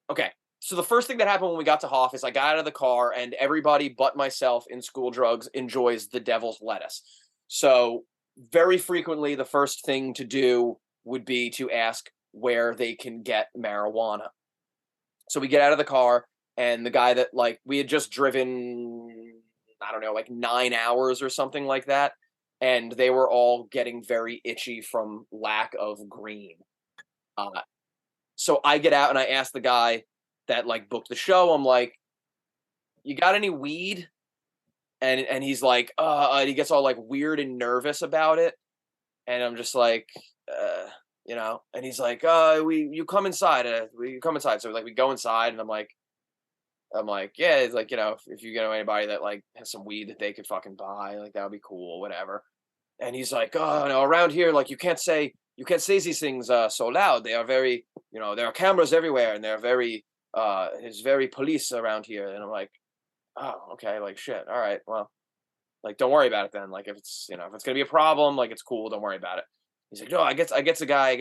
okay. So the first thing that happened when we got to Hof is I got out of the car, and everybody but myself in School Drugs enjoys the devil's lettuce. So very frequently, the first thing to do would be to ask where they can get marijuana. So we get out of the car, and the guy that, like, we had just driven, I don't know, like 9 hours or something like that, and they were all getting very itchy from lack of green. So I get out and I ask the guy that like booked the show, I'm like, you got any weed? And he's like, he gets all like weird and nervous about it. And I'm just like, you know, and he's like, you come inside. You come inside. So like we go inside, and I'm like, yeah, it's like, you know, if you know anybody that like has some weed that they could fucking buy, like that would be cool, whatever. And he's like, oh no, around here, like you can't say these things so loud. They are very, you know, there are cameras everywhere, and they're very it's very police around here. And I'm like, oh, okay, like shit. All right, well, like don't worry about it then. Like if it's, you know, if it's gonna be a problem, like it's cool, don't worry about it. He's like, no, I gets a guy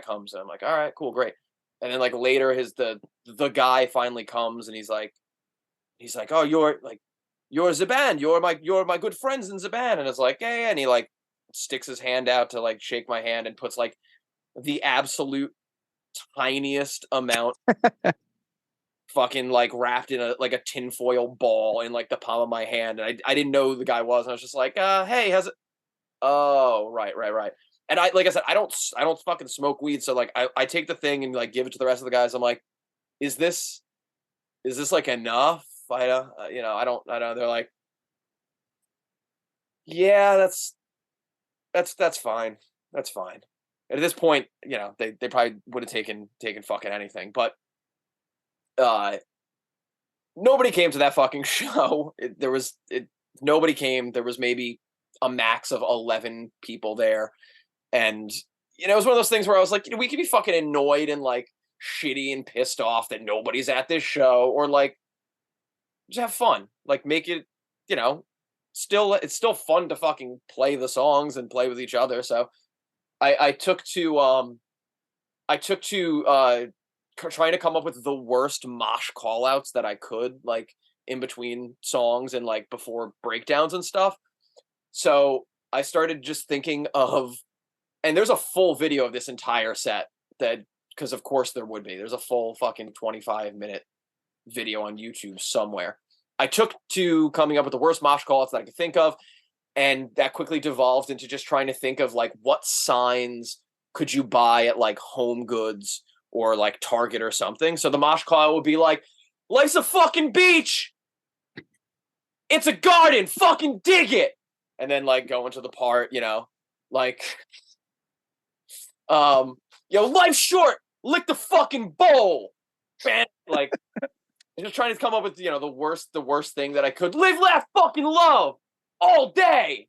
comes, and I'm like, all right, cool, great. And then like later the guy finally comes, and he's like, oh, you're Zaban, you're my good friends in Zaban. And it's like, yeah, and he like sticks his hand out to like shake my hand and puts like the absolute tiniest amount fucking like wrapped in a tinfoil ball in like the palm of my hand. And I didn't know who the guy was, and I was just like, hey, how's it? Oh, right. And I, like I said, I don't fucking smoke weed, so like I take the thing and like give it to the rest of the guys. I'm like, is this like enough? I don't, you know, I don't. They're like, yeah, that's fine. That's fine. And at this point, you know, they probably would have taken fucking anything, but nobody came to that fucking show. Nobody came. There was maybe a max of 11 people there, and you know, it was one of those things where I was like, you know, we could be fucking annoyed and like shitty and pissed off that nobody's at this show, or like just have fun, like make it, you know, it's still fun to fucking play the songs and play with each other. So I took to trying to come up with the worst mosh callouts that I could, like in between songs and like before breakdowns and stuff. So I started just thinking of, and there's a full video of this entire set, that, because of course there would be. There's a full fucking 25-minute video on YouTube somewhere. I took to coming up with the worst mosh callouts that I could think of, and that quickly devolved into just trying to think of like what signs could you buy at like Home Goods or like Target or something. So the mosh call would be like, life's a fucking beach. It's a garden. Fucking dig it. And then like go into the part, you know, like, yo, life's short. Lick the fucking bowl. Like, just trying to come up with, you know, the worst thing that I could. Live, laugh, fucking love all day.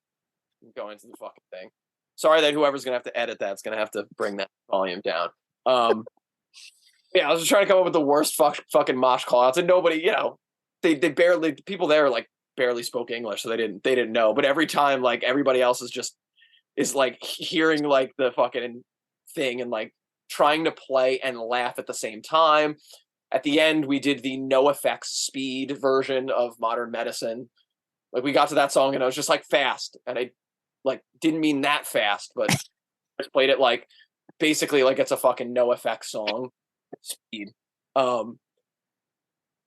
Go into the fucking thing. Sorry that whoever's gonna have to edit that's gonna have to bring that volume down. Yeah, I was just trying to come up with the worst fucking mosh callouts, and nobody, you know, they barely, people there like barely spoke English, so they didn't know. But every time, like everybody else is like hearing like the fucking thing and like trying to play and laugh at the same time. At the end, we did the no effects speed version of Modern Medicine. Like, we got to that song and I was just like, fast. And I like didn't mean that fast, but I just played it like basically like it's a fucking no effects song. Speed. And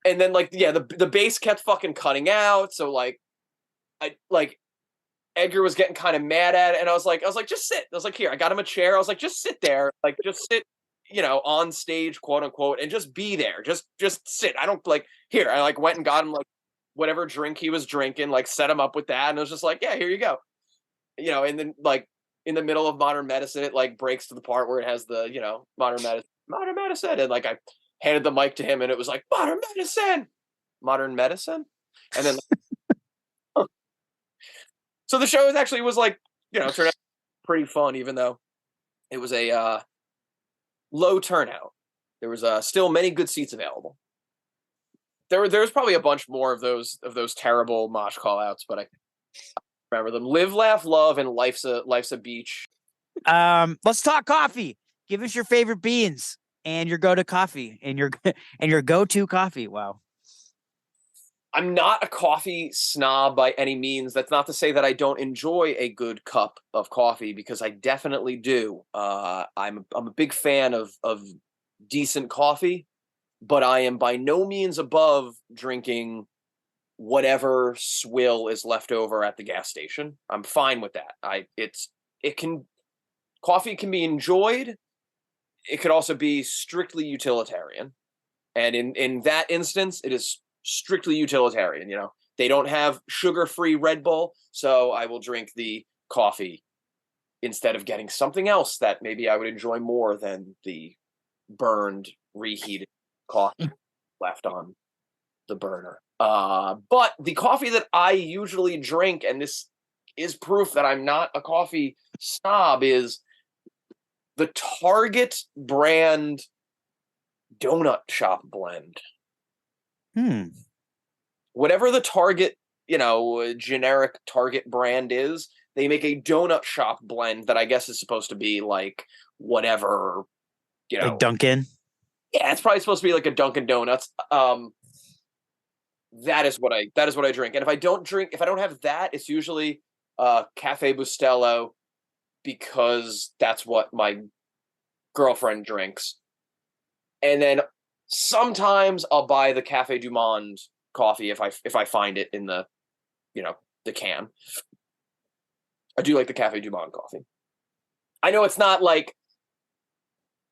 then like, yeah, the bass kept fucking cutting out. So like Edgar was getting kind of mad at it, and I was like, just sit. I was like, here, I got him a chair. I was like, just sit there, like, just sit, on stage, quote unquote, and just be there. Just sit. I don't like here. I like went and got him like whatever drink he was drinking, like set him up with that, and I was just like, yeah, here you go. And then like in the middle of Modern Medicine, it like breaks to the part where it has the Modern Medicine, and like I handed the mic to him, and it was like Modern Medicine, and then. So the show was like, turned out pretty fun, even though it was a low turnout. There was still many good seats available. There's probably a bunch more of those terrible mosh call outs, but I remember them. Live, Laugh, Love, and Life's a Beach. Let's talk coffee. Give us your favorite beans and your go-to coffee and your go-to coffee. Wow. I'm not a coffee snob by any means. That's not to say that I don't enjoy a good cup of coffee, because I definitely do. I'm a big fan of decent coffee, but I am by no means above drinking whatever swill is left over at the gas station. I'm fine with that. Coffee can be enjoyed. It could also be strictly utilitarian. And in that instance, it is strictly utilitarian. They don't have sugar-free Red Bull, so I will drink the coffee instead of getting something else that maybe I would enjoy more than the burned, reheated coffee left on the burner. But the coffee that I usually drink, and this is proof that I'm not a coffee snob, is the Target brand donut shop blend. Whatever the Target, generic Target brand is, they make a donut shop blend that I guess is supposed to be like whatever, like Dunkin'. Yeah, it's probably supposed to be like a Dunkin' Donuts. That is what I drink. And if I don't have that, it's usually Cafe Bustelo, because that's what my girlfriend drinks. And then sometimes I'll buy the Cafe du Monde coffee if I find it in the the can. I do like the Cafe du Monde coffee. I know it's not like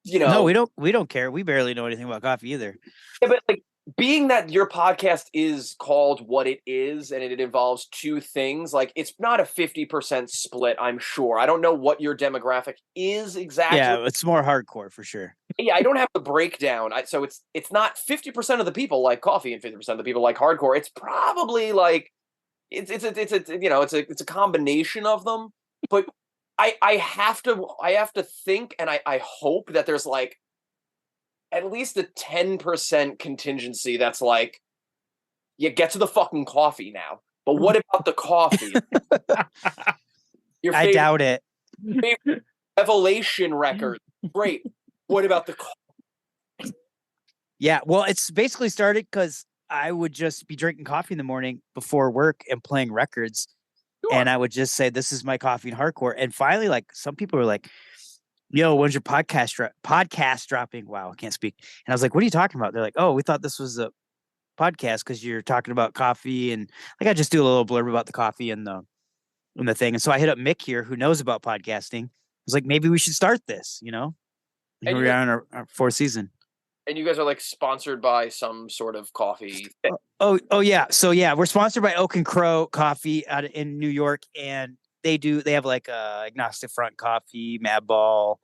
No, we don't care. We barely know anything about coffee either. Yeah, but like, being that your podcast is called what it is, and it involves two things, like it's not a 50% split, I'm sure. I don't know what your demographic is exactly. Yeah, it's more hardcore for sure. Yeah, I don't have the breakdown. So it's not 50% of the people like coffee and 50% of the people like hardcore. It's probably like it's a combination of them. But I have to think, and I hope that there's like at least a 10% contingency that's like, you get to the fucking coffee now. But what about the coffee? I doubt it. Favorite Revelation record. Great. What about the coffee? Yeah, well, it's basically started because I would just be drinking coffee in the morning before work and playing records. Sure. And I would just say, this is my coffee and hardcore. And finally, like, some people were like, yo, when's your podcast dropping? Wow, I can't speak. And I was like, what are you talking about? They're like, oh, we thought this was a podcast because you're talking about coffee. And like, I just do a little blurb about the coffee and the thing. And so I hit up Mick here, who knows about podcasting. I was like, maybe we should start this, And we're on our fourth season. And you guys are like sponsored by some sort of coffee thing. Oh yeah. So yeah, we're sponsored by Oak and Crow Coffee out in New York, and they have like Agnostic Front Coffee, Madball,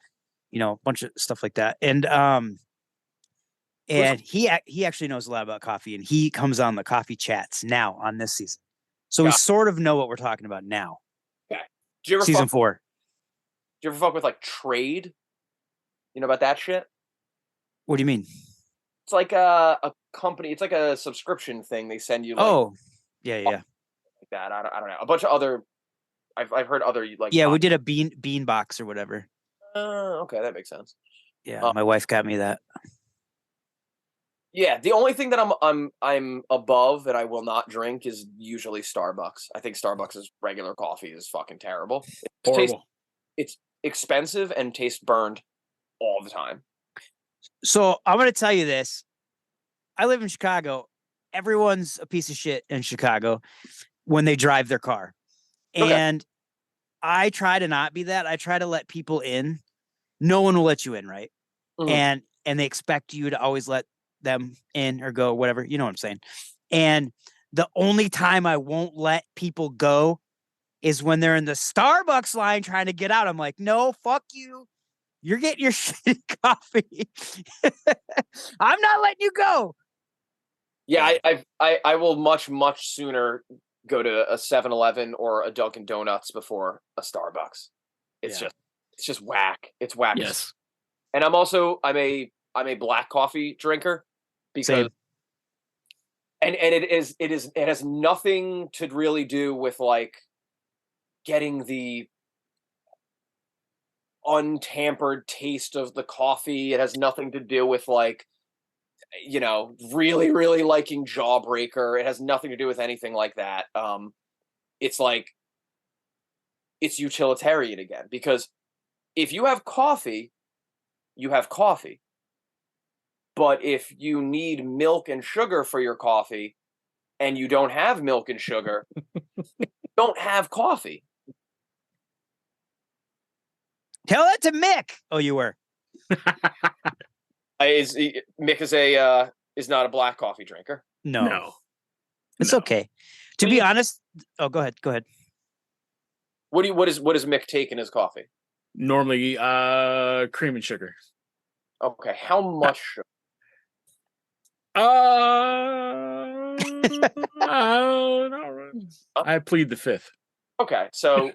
a bunch of stuff like that. And he actually knows a lot about coffee, and he comes on the coffee chats now on this season. So we sort of know what we're talking about now. Okay. Do you ever season 4? Do you ever fuck with like Trade? You know about that shit? What do you mean? It's like a company. It's like a subscription thing. They send you. Like, yeah. Like that. I don't know. A bunch of other. I've heard other like. Yeah, we did a bean box or whatever. Okay, that makes sense. Yeah, my wife got me that. Yeah, the only thing that I'm above that I will not drink is usually Starbucks. I think Starbucks' regular coffee is fucking terrible. Horrible. It's expensive and tastes burned all the time. So I'm going to tell you this. I live in Chicago. Everyone's a piece of shit in Chicago when they drive their car. Okay. And I try to not be that. I try to let people in. No one will let you in, right? Mhm. And they expect you to always let them in or go, whatever. You know what I'm saying? And the only time I won't let people go is when they're in the Starbucks line trying to get out. I'm like, no, fuck you. You're getting your shitty coffee. I'm not letting you go. Yeah, I will much sooner go to a 7-Eleven or a Dunkin' Donuts before a Starbucks. It's just whack. It's whack. Yes. And I'm a black coffee drinker because Same. and it has nothing to really do with like getting the untampered taste of the coffee. It has nothing to do with like, you know, really liking Jawbreaker. It has nothing to do with anything like that. It's like it's utilitarian again because if you have coffee, you have coffee. But if you need milk and sugar for your coffee and you don't have milk and sugar, you don't have coffee. Tell that to Mick. Oh, you were. Mick is not a black coffee drinker. No. It's No. okay. To be honest, go ahead. What does Mick take in his coffee? Normally, cream and sugar. Okay, how much sugar? I plead the fifth. Okay, so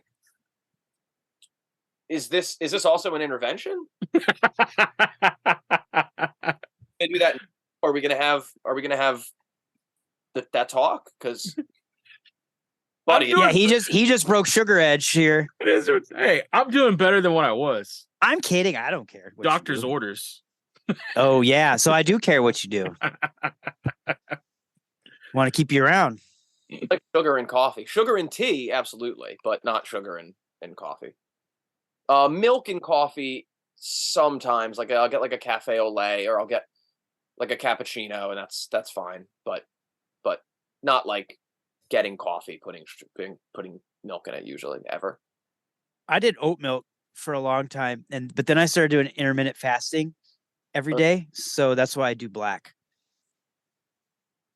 is this also an intervention? Maybe that. Are we gonna have that talk? Because, buddy, Yeah, he just broke Sugar Edge here. Hey, I'm doing better than what I was. I'm kidding. I don't care. Doctor's orders. Oh yeah, so I do care what you do. Want to keep you around. like sugar in coffee, sugar in tea, absolutely, but not sugar in coffee. Milk in coffee sometimes. Like I'll get like a cafe au lait, or I'll get like a cappuccino, and that's fine. But not like getting coffee, putting milk in it usually ever. I did oat milk for a long time, but then I started doing intermittent fasting every day, so that's why I do black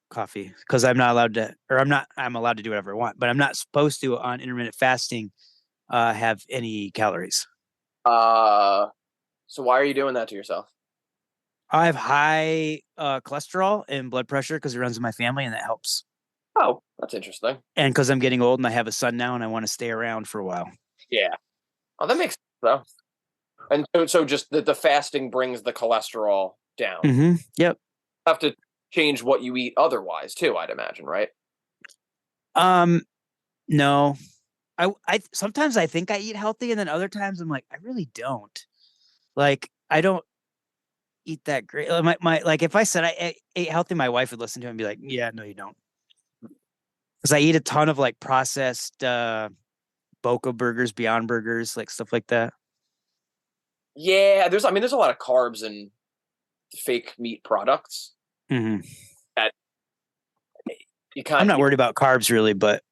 coffee because I'm not allowed to, or I'm allowed to do whatever I want, but I'm not supposed to on intermittent fasting have any calories. So why are you doing that to yourself? I have high cholesterol and blood pressure because it runs in my family, and that helps. Oh, that's interesting. And because I'm getting old and I have a son now, and I want to stay around for a while. Yeah. Oh, that makes sense though. And so just the fasting brings the cholesterol down. Mm-hmm. Yep. You have to change what you eat otherwise too, I'd imagine, right? No. I sometimes I think I eat healthy, and then other times I'm like, I really don't. Like, I don't eat that great. My like if I said I ate healthy, my wife would listen to it and be like, yeah, no, you don't. Because I eat a ton of like processed Boca burgers, Beyond Burgers, like stuff like that. Yeah, there's a lot of carbs in fake meat products. Mm-hmm. That you can't. I'm not worried about carbs really, but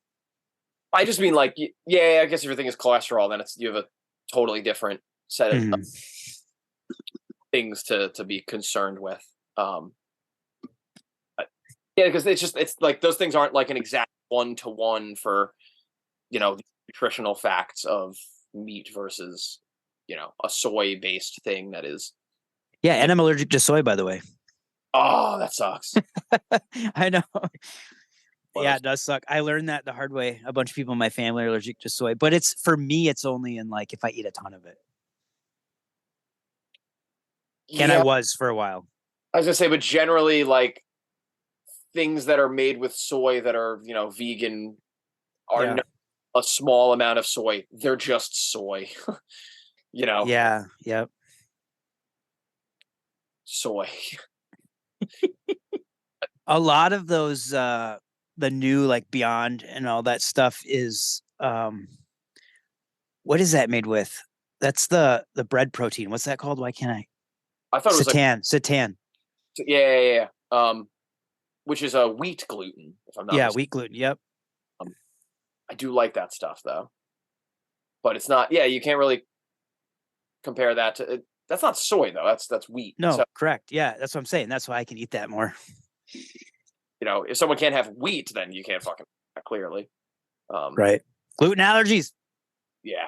I just mean like, yeah, I guess if your thing is cholesterol, then you have a totally different set of things to be concerned with. Yeah, because it's like those things aren't like an exact 1-to-1 for, you know, the nutritional facts of meat versus, you know, a soy-based thing that is. Yeah, and I'm allergic to soy, by the way. Oh, that sucks. I know. Yeah, it does suck. I learned that the hard way. A bunch of people in my family are allergic to soy, but for me, it's only in like if I eat a ton of it. And I was for a while. I was gonna say, but generally, like things that are made with soy that are, you know, vegan are not a small amount of soy. They're just soy. You know. Yeah. Yep. soy. A lot of those the new like Beyond and all that stuff is what is that made with? That's the bread protein. What's that called? Why can't I? I thought it was Seitan. Yeah. Which is a wheat gluten, if I'm not mistaken. Wheat gluten. Yep. I do like that stuff though, but it's not. Yeah, you can't really compare that to. That's not soy though. That's wheat. No, so, correct. Yeah, that's what I'm saying. That's why I can eat that more. If someone can't have wheat, then you can't fucking clearly. Right. Gluten allergies. Yeah.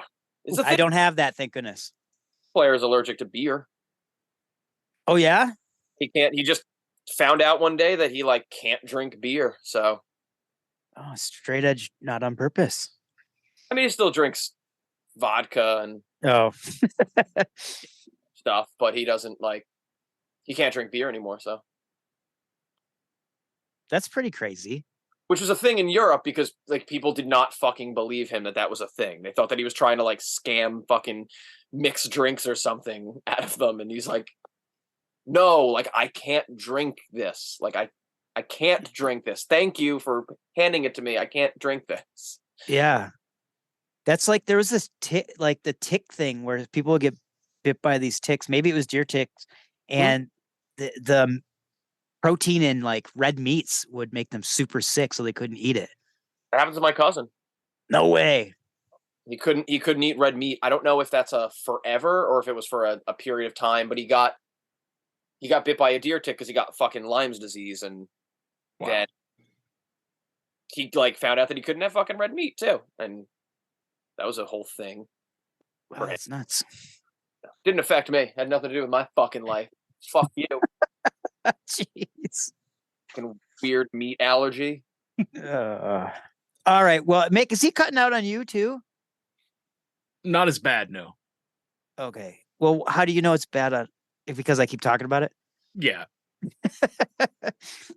I don't have that, thank goodness. Player is allergic to beer. Oh yeah? He can't. He just found out one day that he like can't drink beer. So. Oh, straight edge, not on purpose. I mean, he still drinks vodka and stuff, but he doesn't he can't drink beer anymore. So. That's pretty crazy. Which was a thing in Europe because like people did not fucking believe him that was a thing. They thought that he was trying to like scam fucking mixed drinks or something out of them. And he's like, no, like I can't drink this. Like I can't drink this. Thank you for handing it to me. I can't drink this. Yeah. That's like, there was this tick, like the tick thing where people would get bit by these ticks. Maybe it was deer ticks, and the protein in like red meats would make them super sick, so they couldn't eat it. That happened to my cousin. No way. He couldn't eat red meat. I don't know if that's a forever or if it was for a period of time, but he got bit by a deer tick because he got fucking Lyme's disease, and then he like found out that he couldn't have fucking red meat too, and that was a whole thing. Wow, that's nuts. Didn't affect me. Had nothing to do with my fucking life. Fuck you. Jeez. Fucking weird meat allergy. All right. Well, is he cutting out on you too? Not as bad, no. Okay. Well, how do you know it's bad because I keep talking about it? Yeah.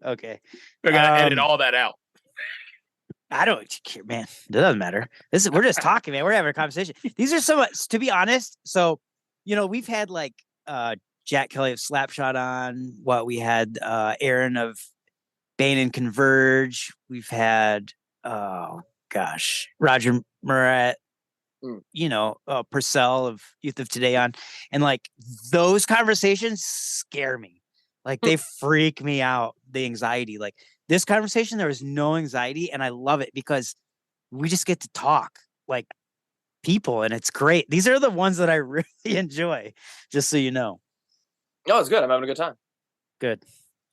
Okay. We're gonna edit all that out. I don't care, man. It doesn't matter. We're just talking, man. We're having a conversation. These are so much, to be honest. So, we've had like Jack Kelly of Slapshot on. We had Aaron of Bane and Converge. We've had Roger Murat, Purcell of Youth of Today on. And like those conversations scare me. Like they freak me out, the anxiety. Like this conversation, there was no anxiety, and I love it because we just get to talk like people, and it's great. These are the ones that I really enjoy, just so you know. Oh, it's good. I'm having a good time. Good.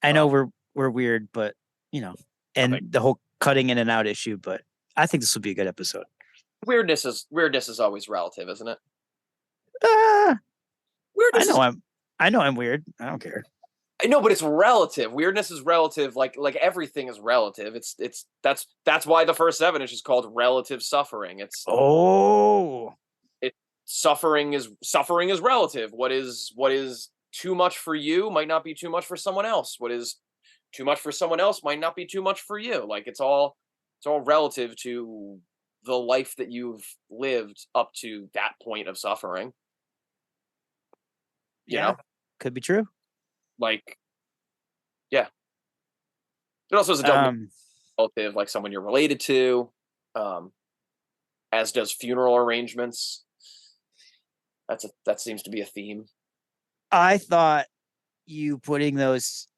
I know we're weird, but and the whole cutting in and out issue, but I think this will be a good episode. Weirdness is always relative, isn't it? Weirdness. I know I'm weird. I don't care. I know, but it's relative. Weirdness is relative. Like everything is relative. That's why the first 7 is just called relative suffering. Suffering is relative. What is too much for you might not be too much for someone else. What is too much for someone else might not be too much for you. Like it's all relative to the life that you've lived up to that point of suffering. You know? Could be true. Like, yeah. It also is a double relative, like someone you're related to, as does funeral arrangements. That seems to be a theme. I thought you putting those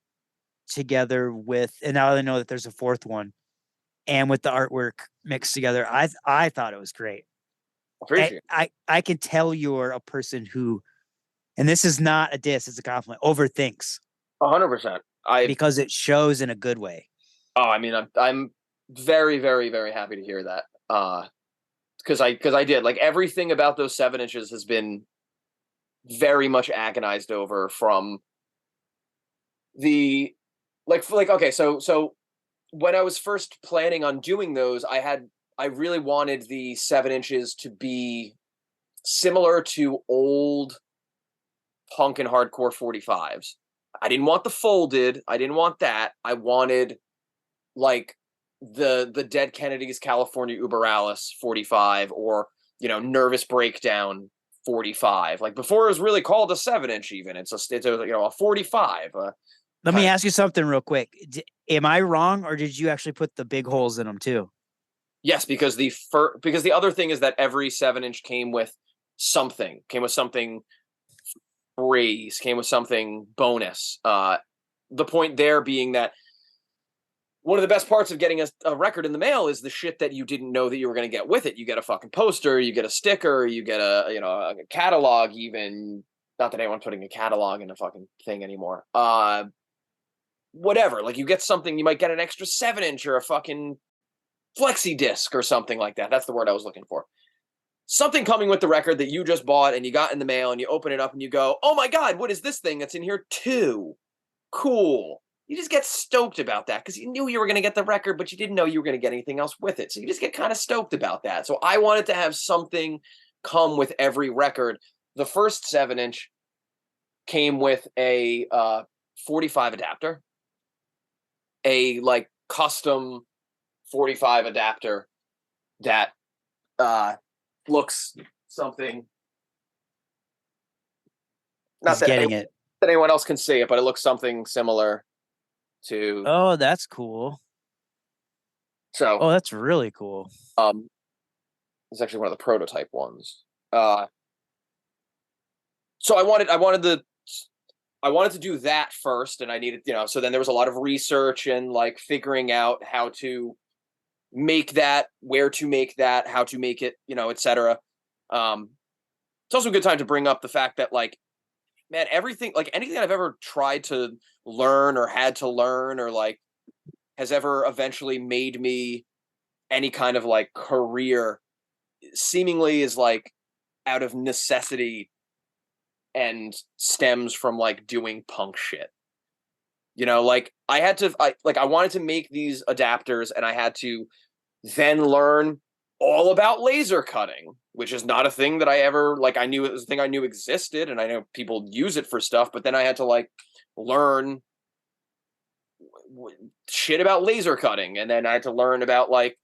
together with, and now I know that there's a fourth one, and with the artwork mixed together, I thought it was great. Appreciate it. I can tell you're a person who, and this is not a diss, it's a compliment, overthinks. 100%. Because it shows in a good way. Oh, I mean, I'm very, very, very happy to hear that. Because I did, like, everything about those 7 inches has been very much agonized over from the okay, so when I was first planning on doing those, I really wanted the 7 inches to be similar to old punk and hardcore 45s. I didn't want the folded. I didn't want that. I wanted like the Dead Kennedys California Uber Alice 45, or Nervous Breakdown 45. Like before, it was really called a 7-inch. Even it's a 45. Let me ask you something real quick. Am I wrong, or did you actually put the big holes in them too? Yes, because the other thing is that every 7-inch came with something free, came with something bonus. The point there being that one of the best parts of getting a record in the mail is the shit that you didn't know that you were going to get with it. You get a fucking poster, you get a sticker, you get a catalog. Even not that anyone's putting a catalog in a fucking thing anymore. Whatever, like you get something. You might get an extra 7-inch or a fucking flexi disc or something like that. That's the word I was looking for. Something coming with the record that you just bought and you got in the mail, and you open it up and you go, oh my God, what is this thing that's in here too? Cool. You just get stoked about that because you knew you were going to get the record, but you didn't know you were going to get anything else with it. So you just get kind of stoked about that. So I wanted to have something come with every record. The first 7-inch came with a 45 adapter, a like custom 45 adapter that looks something. Not He's getting it. That anyone else can see it, but it looks something similar to. Oh, that's cool. So. Oh, that's really cool. It's actually one of the prototype ones. So I wanted to do that first, and I needed, so then there was a lot of research and like figuring out how to make that, where to make that, how to make it, etc. It's also a good time to bring up the fact that, like, man, anything that I've ever tried to learn or had to learn or like has ever eventually made me any kind of like career seemingly is like out of necessity and stems from like doing punk shit. Like I wanted to make these adapters, and I had to then learn all about laser cutting, which is not a thing that I ever, like, I knew it was a thing I knew existed, and I know people use it for stuff, but then I had to like learn shit about laser cutting, and then I had to learn about like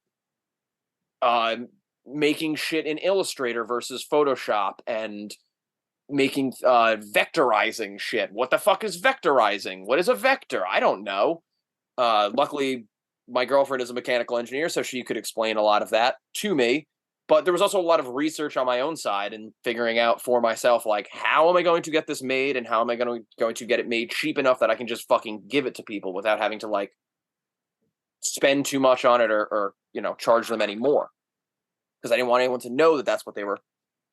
making shit in Illustrator versus Photoshop, and making vectorizing shit. What the fuck is vectorizing? What is a vector? I don't know. Luckily my girlfriend is a mechanical engineer, so she could explain a lot of that to me. But there was also a lot of research on my own side and figuring out for myself, like, how am I going to get this made, and how am I going to get it made cheap enough that I can just fucking give it to people without having to like spend too much on it or charge them any more, because I didn't want anyone to know that that's what they were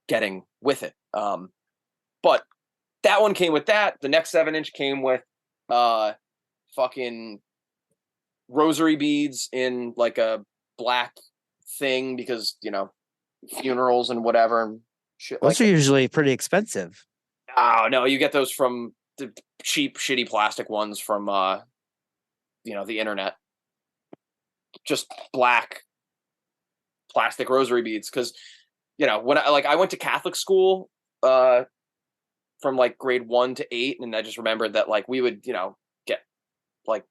getting with it. But that one came with that. The next 7-inch came with fucking rosary beads in like a black thing, because funerals and whatever and shit. Those are usually pretty expensive. Oh no, you get those from the cheap shitty plastic ones from the internet. Just black plastic rosary beads, because when I went to Catholic school from like grade 1 to 8, and I just remembered that like we would get like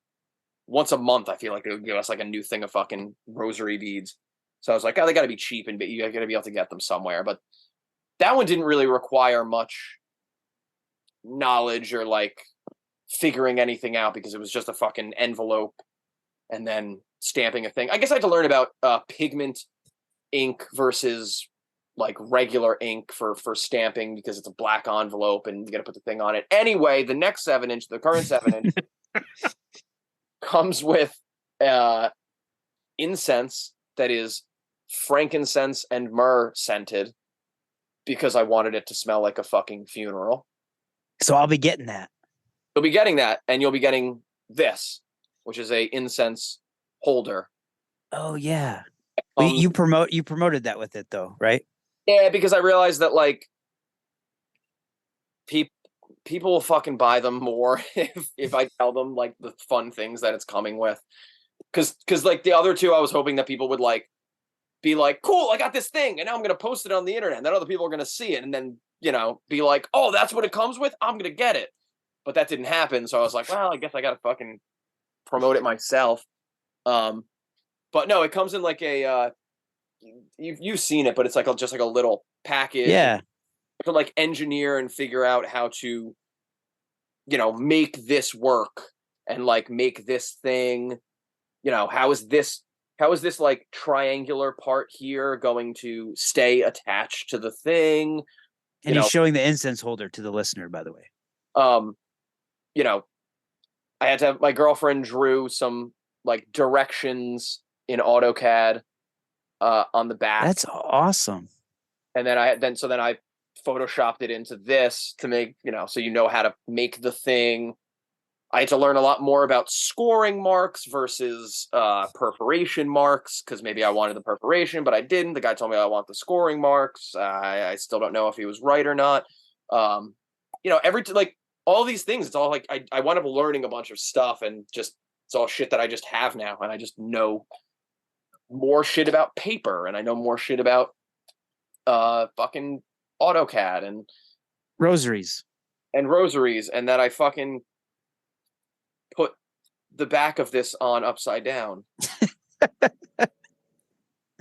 once a month, I feel like it would give us like a new thing of fucking rosary beads. So I was like, oh, they got to be cheap, and you got to be able to get them somewhere. But that one didn't really require much knowledge or like figuring anything out, because it was just a fucking envelope and then stamping a thing. I guess I had to learn about pigment ink versus like regular ink for stamping, because it's a black envelope and you got to put the thing on it. Anyway, the next 7-inch, the current 7-inch, comes with incense that is frankincense and myrrh scented, because I wanted it to smell like a fucking funeral. So I'll be getting that. You'll be getting that, and you'll be getting this, which is a incense holder. Oh yeah. You promoted that with it though, right? Yeah, because I realized that like people will fucking buy them more if I tell them like the fun things that it's coming with. Because like the other two, I was hoping that people would like be like, cool, I got this thing, and now I'm gonna post it on the internet, and then other people are gonna see it, and then be like, oh, that's what it comes with, I'm gonna get it. But that didn't happen, so I was like, well, I guess I gotta fucking promote it myself. But no, it comes in like a you've seen it, but it's like just like a little package. Yeah. to like engineer and figure out how to, you know, make this work and like make this thing, you know, how is this like triangular part here going to stay attached to the thing? And he's showing the incense holder to the listener, by the way. You know, I had to have my girlfriend drew some like directions in AutoCAD on the back. That's awesome. And then I photoshopped it into this to make, you know, so you know how to make the thing. I had to learn a lot more about scoring marks versus perforation marks, because maybe I wanted the perforation, but I didn't. The guy told me I want the scoring marks. I still don't know if he was right or not. You know, like all these things, it's all like I wound up learning a bunch of stuff, and just it's all shit that I just have now, and I just know more shit about paper, and I know more shit about fucking AutoCAD and rosaries, and that I fucking put the back of this on upside down.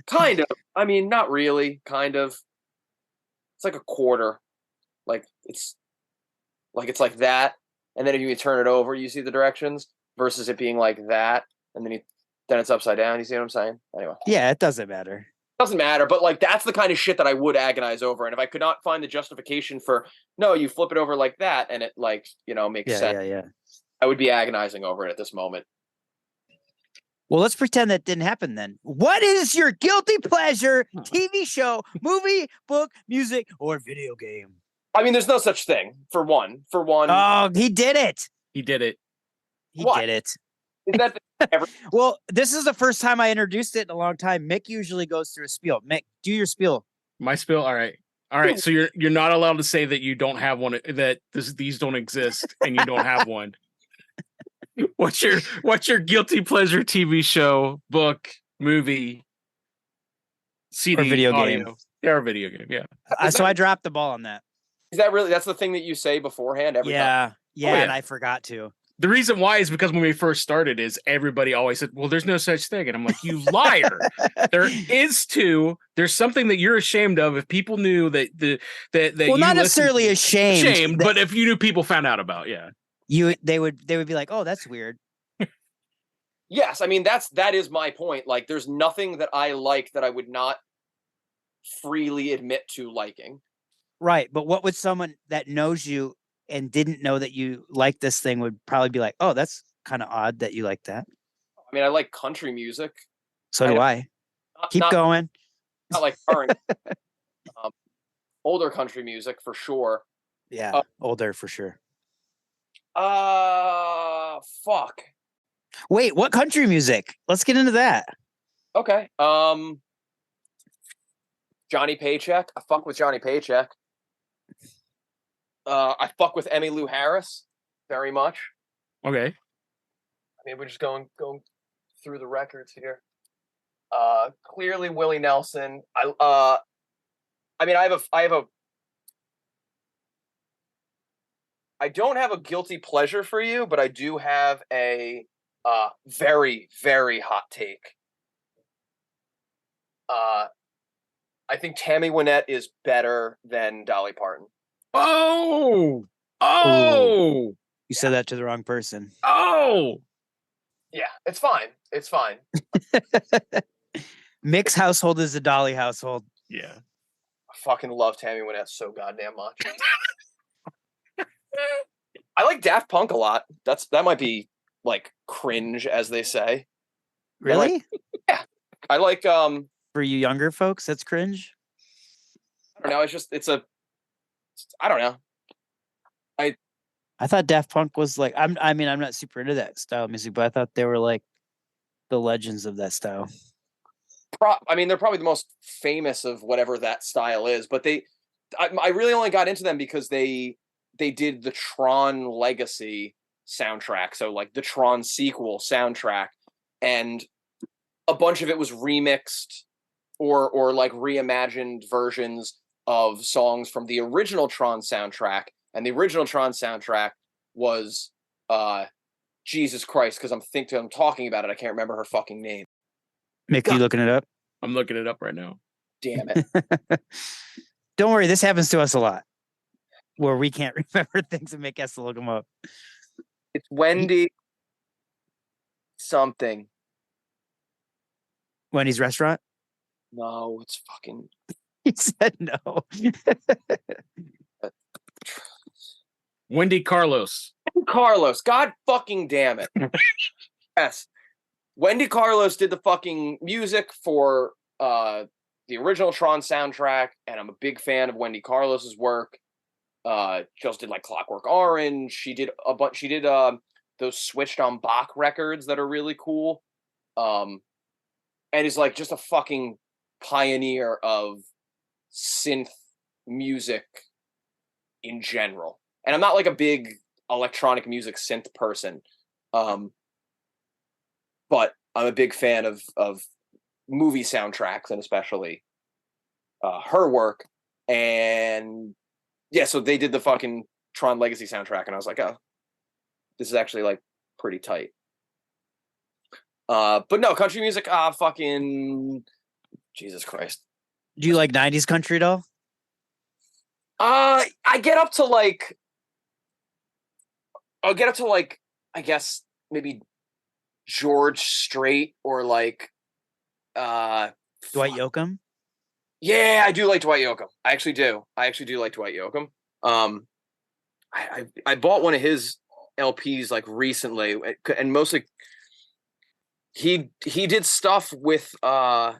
Kind of. I mean, not really. Kind of. It's like a quarter. Like it's like that, and then if you turn it over, you see the directions. Versus it being like that, and then it's upside down. You see what I'm saying? Anyway. Yeah, it doesn't matter. Doesn't matter, but like that's the kind of shit that I would agonize over. And if I could not find the justification for no, you flip it over like that, and it like, you know, makes sense. Yeah. I would be agonizing over it at this moment. Well, let's pretend that didn't happen then. What is your guilty pleasure TV show, movie, book, music, or video game? I mean, there's no such thing. For one. Oh, he did it. He did it. He did it. Is that well, this is the first time I introduced it in a long time. Mick usually goes through a spiel. Mick, do your spiel. My spiel. All right. So you're not allowed to say that you don't have one, that these don't exist, and you don't have one. What's your guilty pleasure TV show, book, movie, CD, or video audio, game? Or video game. Yeah. So I dropped the ball on that. Is that really? That's the thing that you say beforehand every time? Yeah, and I forgot to. The reason why is because when we first started, is everybody always said, "Well, there's no such thing," and I'm like, "You liar! There is too. There's something that you're ashamed of. If people knew that that well, not necessarily ashamed, but if you knew people found out about, they would be like, "Oh, that's weird." Yes, I mean that is my point. Like, there's nothing that I like that I would not freely admit to liking. Right, but what would someone that knows you and didn't know that you like this thing would probably be like, "Oh, that's kind of odd that you like that." I mean, I like country music. So do I. Keep going. Not like current, older country music for sure. Yeah, older for sure. Fuck. Wait, what country music? Let's get into that. Okay. Johnny Paycheck. I fuck with Johnny Paycheck. I fuck with Emmylou Harris very much. Okay. I mean, we're just going through the records here. Clearly Willie Nelson. I don't have a guilty pleasure for you, but I do have a very, very hot take. I think Tammy Wynette is better than Dolly Parton. Oh! You said that to the wrong person. Oh! Yeah, it's fine. It's fine. Mick's household is a Dolly household. Yeah. I fucking love Tammy Wynette so goddamn much. I like Daft Punk a lot. That might be like cringe, as they say. Really? I like for you younger folks, that's cringe. I don't know. I don't know. I thought Daft Punk was like, I'm not super into that style of music, but I thought they were like the legends of that style. I mean, they're probably the most famous of whatever that style is, but I really only got into them because they did the Tron Legacy soundtrack. So like the Tron sequel soundtrack, and a bunch of it was remixed or like reimagined versions of songs from the original Tron soundtrack. And the original Tron soundtrack was Jesus Christ, because I'm talking about it. I can't remember her fucking name. Mick, you looking it up? I'm looking it up right now. Damn it. Don't worry, this happens to us a lot. where we can't remember things and make us look them up. It's Wendy something. Wendy's restaurant? No, it's fucking. He said no. Wendy Carlos. Carlos, God fucking damn it. Yes. Wendy Carlos did the fucking music for the original Tron soundtrack, and I'm a big fan of Wendy Carlos's work. She also did like Clockwork Orange. She did a bunch. She did those Switched on Bach records that are really cool. And is like just a fucking pioneer of synth music in general. And I'm not like a big electronic music synth person. But I'm a big fan of movie soundtracks, and especially her work. And yeah, so they did the fucking Tron Legacy soundtrack, and I was like, oh, this is actually like pretty tight. But no, country music, fucking Jesus Christ. Do you like 90s country at all? I get up to like, I guess maybe George Strait or like Dwight Yoakam? Yeah, I do like Dwight Yoakam. I actually do like Dwight Yoakam. I bought one of his LPs like recently, and mostly he did stuff with I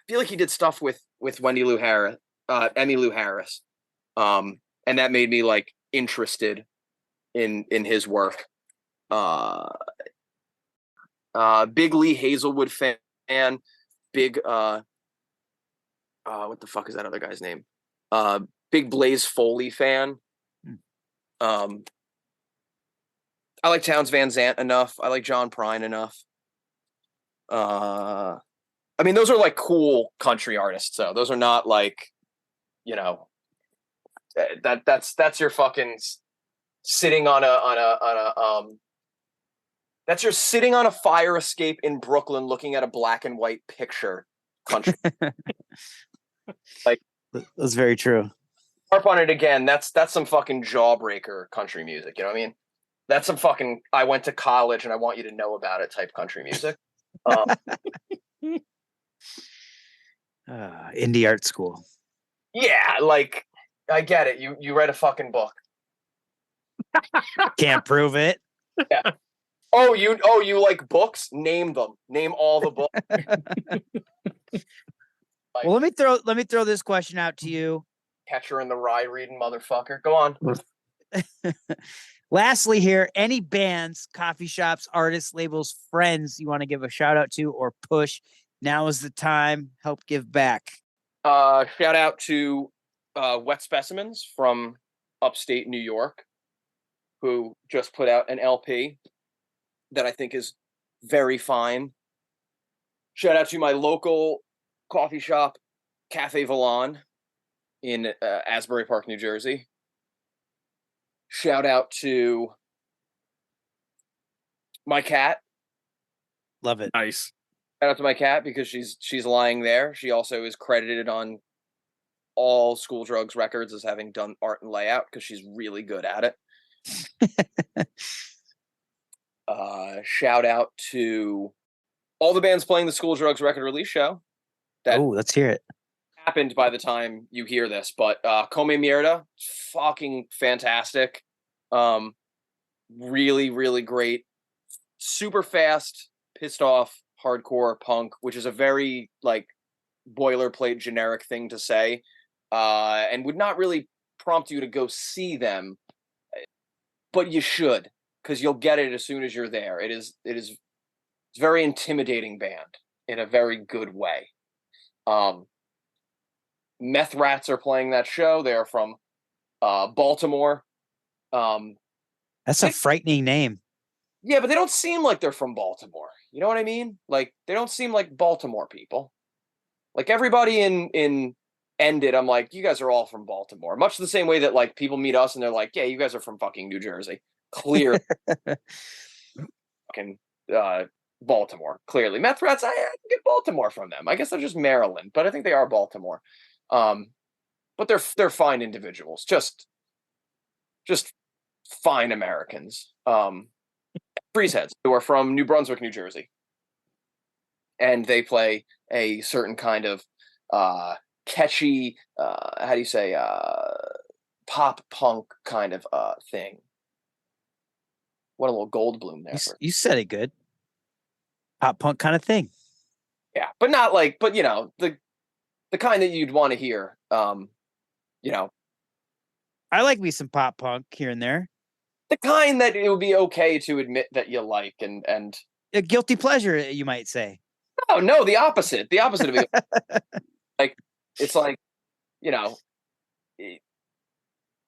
feel like he did stuff with Emmylou Harris. And that made me like interested in his work. Big Lee Hazelwood fan, big what the fuck is that other guy's name? Big Blaze Foley fan. I like Townes Van Zandt enough. I like John Prine enough. I mean, those are like cool country artists. So those are not like, you know, that's your fucking sitting on a that's your sitting on a fire escape in Brooklyn looking at a black and white picture country. Like, that's very true. Harp on it again. That's some fucking jawbreaker country music. You know what I mean? That's some fucking I went to college and I want you to know about it type country music. Indie art school. Yeah, like I get it. You read a fucking book. Can't prove it. Yeah. Oh, you like books? Name them. Name all the books. Like, well, let me throw this question out to you. Catcher in the Rye reading motherfucker. Go on. Lastly here, any bands, coffee shops, artists, labels, friends you want to give a shout out to or push, now is the time. Help give back. Shout out to Wet Specimens from upstate New York, who just put out an LP that I think is very fine. Shout out to my local coffee shop, Cafe Vallon, in Asbury Park, New Jersey. Shout out to my cat. Love it. Nice. Shout out to my cat because she's lying there. She also is credited on all School Drugs records as having done art and layout because she's really good at it. Shout out to all the bands playing the School Drugs record release show. Oh, let's hear it. Happened by the time you hear this, but Come Mierda, fucking fantastic. Really, really great. Super fast, pissed off, hardcore punk, which is a very like boilerplate generic thing to say, and would not really prompt you to go see them, but you should, because you'll get it as soon as you're there. It's a very intimidating band in a very good way. Meth Rats are playing that show. They're from Baltimore. That's a frightening name. Yeah, but they don't seem like they're from Baltimore. You know what I mean? Like, they don't seem like Baltimore people. Like, everybody in Ended, I'm like, you guys are all from Baltimore. Much the same way that, like, people meet us and they're like, yeah, you guys are from fucking New Jersey. Clear. Fucking Baltimore, clearly. Meth Rats, I get Baltimore from them. I guess they're just Maryland, but I think they are Baltimore. But they're fine individuals. Just just fine Americans. Freezeheads, who are from New Brunswick, New Jersey. And they play a certain kind of catchy, how do you say, pop punk kind of thing. What a little Goldblum there. You said it good. Pop punk kind of thing. Yeah, but not like, but you know, the kind that you'd want to hear. You know, I like me some pop punk here and there. The kind that it would be okay to admit that you like, and a guilty pleasure, you might say. No, the opposite. The opposite of it. Like, it's like, you know,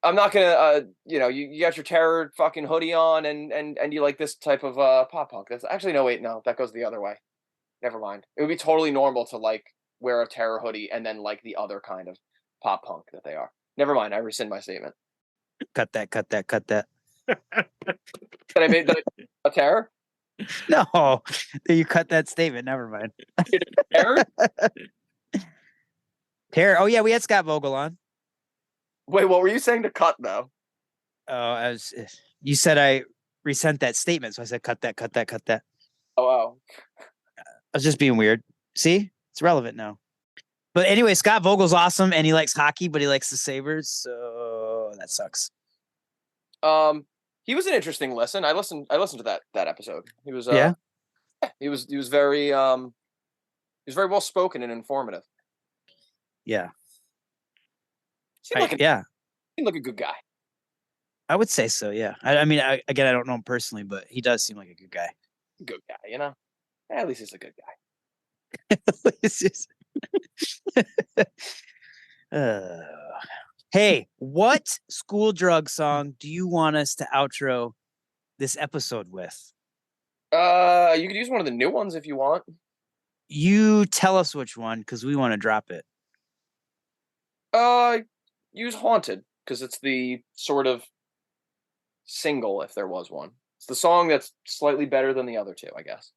I'm not gonna, you know, you got your Terror fucking hoodie on, and you like this type of pop punk. That's actually no, that goes the other way. Never mind. It would be totally normal to like wear a Terror hoodie and then like the other kind of pop punk that they are. Never mind. I rescind my statement. Cut that. That I made a Terror? No, you cut that statement. Never mind. Terror? Terror. Oh yeah, we had Scott Vogel on. Wait, what were you saying to cut though? Oh, you said I resent that statement, so I said cut that. Oh. I was just being weird. See, it's relevant now. But anyway, Scott Vogel's awesome, and he likes hockey, but he likes the Sabres, so that sucks. He was an interesting listen. I listened to that episode. He was he was very well spoken and informative. Yeah. Seemed like a good guy. I would say so, yeah. I mean, I don't know him personally, but he does seem like a good guy. Good guy, you know? At least he's a good guy. Hey, what school drug song do you want us to outro this episode with? You could use one of the new ones if you want. You tell us which one, because we want to drop it. Use Haunted, because it's the sort of single, if there was one. It's the song that's slightly better than the other two, I guess.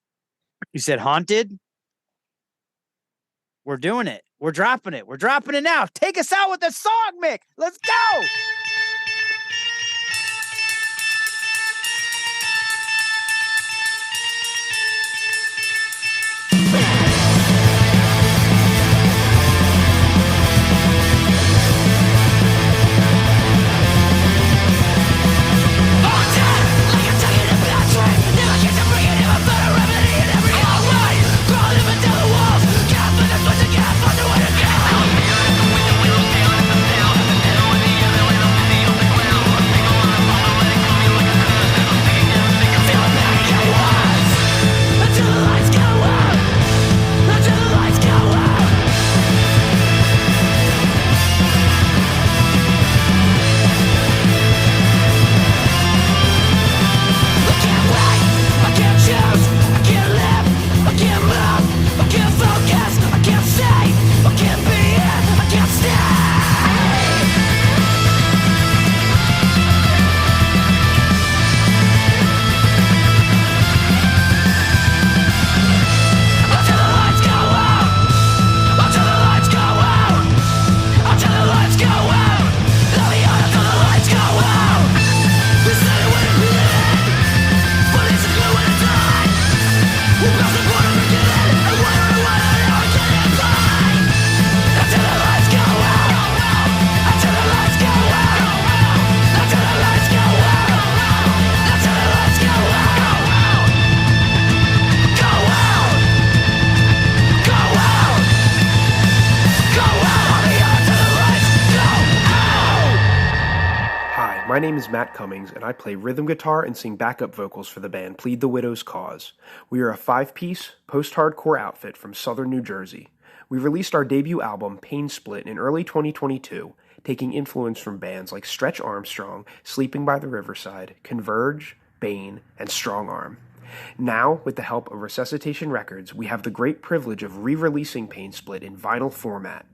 You said Haunted? We're doing it. We're dropping it. We're dropping it now. Take us out with the song, Mick. Let's go. My name is Matt Cummings, and I play rhythm guitar and sing backup vocals for the band Plead the Widow's Cause. We are a 5-piece, post-hardcore outfit from southern New Jersey. We released our debut album, Pain Split, in early 2022, taking influence from bands like Stretch Armstrong, Sleeping by the Riverside, Converge, Bane, and Strong Arm. Now, with the help of Resuscitation Records, we have the great privilege of re-releasing Pain Split in vinyl format.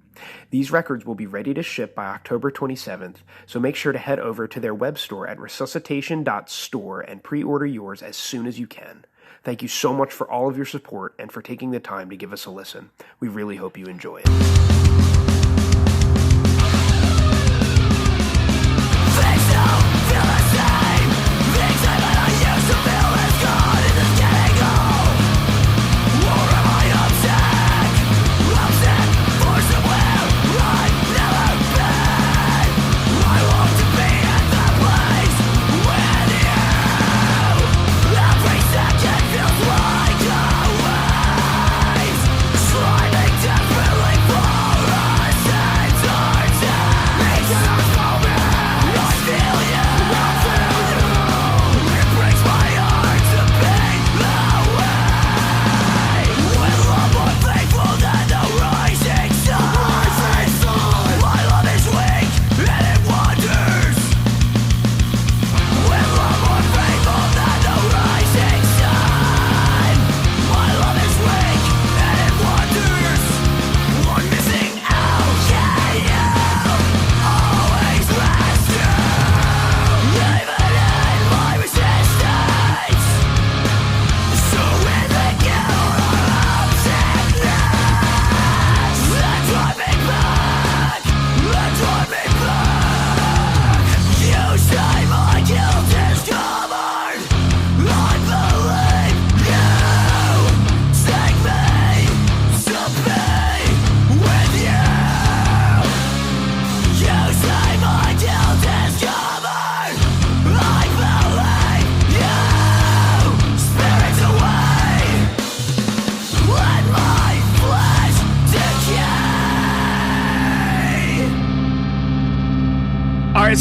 These records will be ready to ship by October 27th, so make sure to head over to their web store at resuscitation.store and pre-order yours as soon as you can. Thank you so much for all of your support and for taking the time to give us a listen. We really hope you enjoy it. Face down,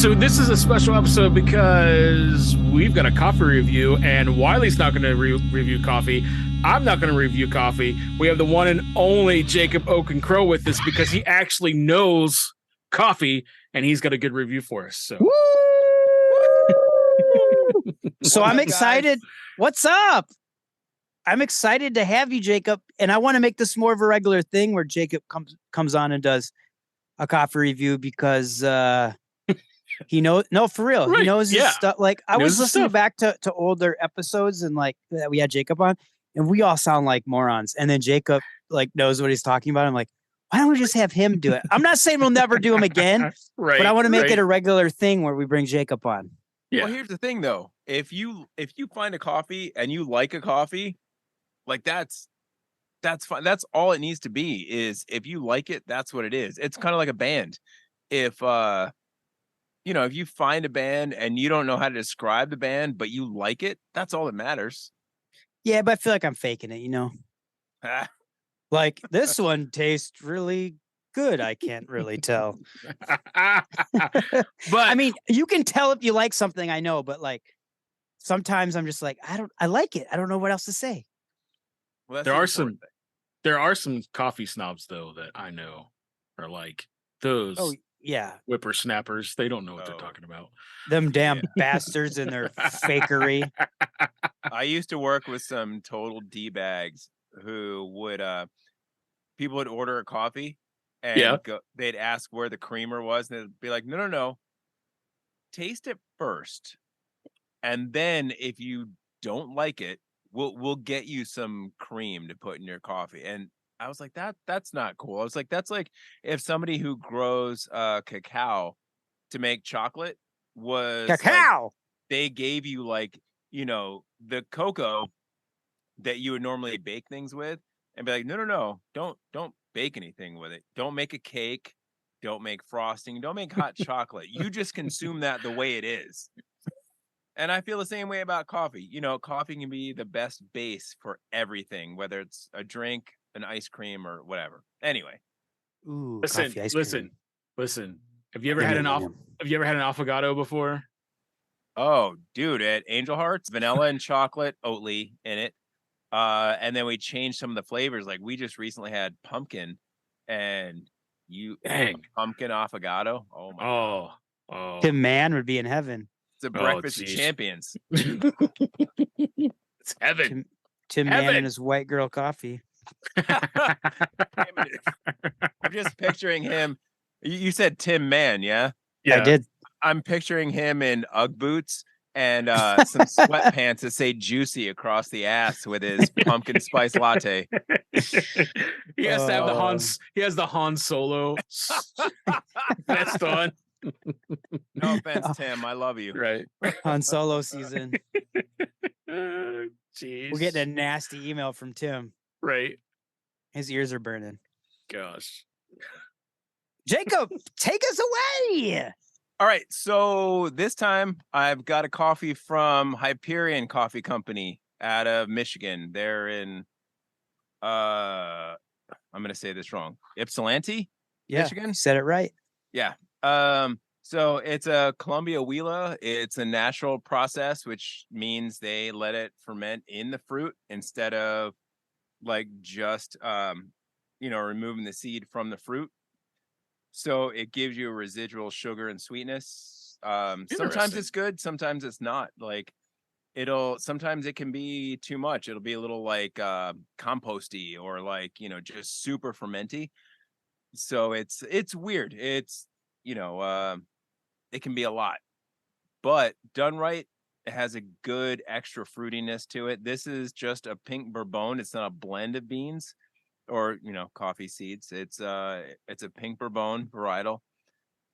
So this is a special episode because we've got a coffee review, and Wiley's not going to review coffee. I'm not going to review coffee. We have the one and only Jacob Oakencrow with us because he actually knows coffee, and he's got a good review for us. So, so I'm excited. What's up? I'm excited to have you, Jacob, and I want to make this more of a regular thing where Jacob comes on and does a coffee review because he knows. No, for real, right. He knows his stuff. Like I was listening back to older episodes and like that we had Jacob on, and we all sound like morons. And then Jacob like knows what he's talking about. I'm like, why don't we just have him do it? I'm not saying we'll never do him again, right? But I want to make it a regular thing where we bring Jacob on. Yeah. Well, here's the thing though: if you find a coffee and you like a coffee, like that's fine. That's all it needs to be. Is if you like it, that's what it is. It's kind of like a band. If if you find a band and you don't know how to describe the band, but you like it, that's all that matters. Yeah, but I feel like I'm faking it, Like this one tastes really good. I can't really tell. But I mean, you can tell if you like something, I know, but like sometimes I'm just like, I like it. I don't know what else to say. Well, there are some coffee snobs though that I know are like those. Oh yeah, whippersnappers. They don't know what they're talking about. Them damn bastards and their fakery. I used to work with some total D-bags who would people would order a coffee and they'd ask where the creamer was, and they'd be like, no, taste it first, and then if you don't like it, we'll get you some cream to put in your coffee. And I was like, that's not cool. I was like, that's like if somebody who grows cacao to make chocolate was cacao. Like, they gave you like, the cocoa that you would normally bake things with, and be like, no, don't bake anything with it. Don't make a cake. Don't make frosting. Don't make hot chocolate. You just consume that the way it is. And I feel the same way about coffee. Coffee can be the best base for everything, whether it's a drink, an ice cream, or whatever. Anyway. Ooh, listen. Have you ever had an affogato before? Oh, dude, at Angel Hearts, vanilla and chocolate, Oatly in it. And then we changed some of the flavors. Like we just recently had pumpkin, and pumpkin affogato. Oh my God. Oh. Tim Mann would be in heaven. It's a breakfast of champions. It's heaven. Tim Mann and his white girl coffee. I'm just picturing him. You said Tim Mann, yeah? Yeah, I did. I'm picturing him in Ugg boots and some sweatpants that say "juicy" across the ass with his pumpkin spice latte. He has to have the Han. He has the Han Solo vest on. No offense, Tim. I love you. Right. Han Solo season. Jeez. We're getting a nasty email from Tim. Right. His ears are burning. Gosh. Jacob, take us away. All right. So this time I've got a coffee from Hyperion Coffee Company out of Michigan. They're in, I'm going to say this wrong, Ypsilanti, Michigan. You said it right. Yeah. So it's a Columbia Wheeler. It's a natural process, which means they let it ferment in the fruit instead of like just, removing the seed from the fruit. So it gives you a residual sugar and sweetness. Sometimes it's good. Sometimes it's not. Like sometimes it can be too much. It'll be a little like composty or like, just super fermenty. So it's weird. It's, it can be a lot, but done right, it has a good extra fruitiness to it. This is just a pink bourbon. It's not a blend of beans or, coffee seeds. It's a pink bourbon varietal,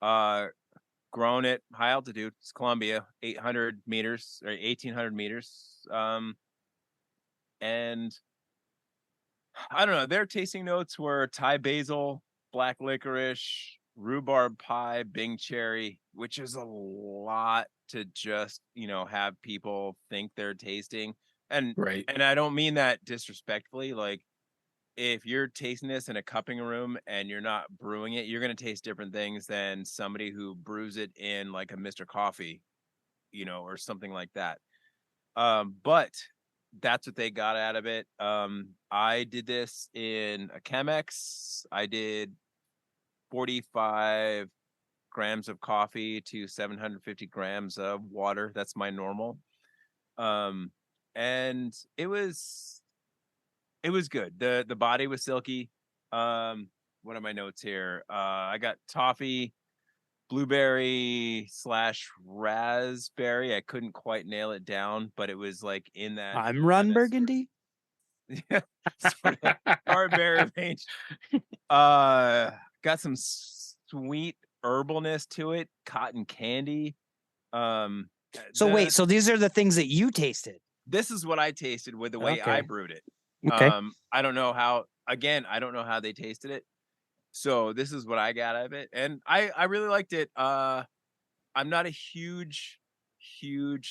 grown at high altitude. It's Columbia, 800 meters or 1800 meters. And I don't know, their tasting notes were Thai basil, black licorice, rhubarb pie, Bing cherry, which is a lot to just, have people think they're tasting. And right. And I don't mean that disrespectfully. Like if you're tasting this in a cupping room and you're not brewing it, you're going to taste different things than somebody who brews it in like a Mr. Coffee, or something like that. But that's what they got out of it. I did this in a Chemex. I did 45 grams of coffee to 750 grams of water. That's my normal. And it was good. The body was silky. What are my notes here? I got toffee, blueberry / raspberry. I couldn't quite nail it down, but it was like in that. I'm Ron Burgundy. Yeah, sort of hard berry range. Got some sweet herbalness to it, cotton candy. Wait, so these are the things that you tasted. This is what I tasted with the way I brewed it. Okay. I don't know how they tasted it. So this is what I got out of it. And I really liked it. I'm not a huge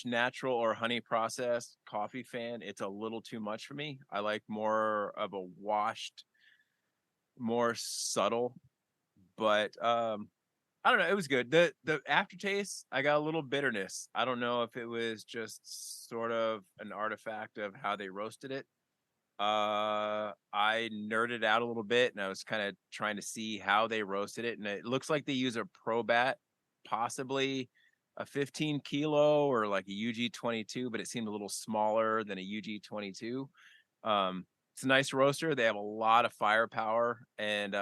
natural or honey processed coffee fan. It's a little too much for me. I like more of a washed, more subtle, but I don't know. It was good. The aftertaste, I got a little bitterness. I don't know if it was just sort of an artifact of how they roasted it. I nerded out a little bit and I was kind of trying to see how they roasted it. And it looks like they use a Probat, possibly a 15 kilo or like a UG22, but it seemed a little smaller than a UG22. It's a nice roaster. They have a lot of firepower and,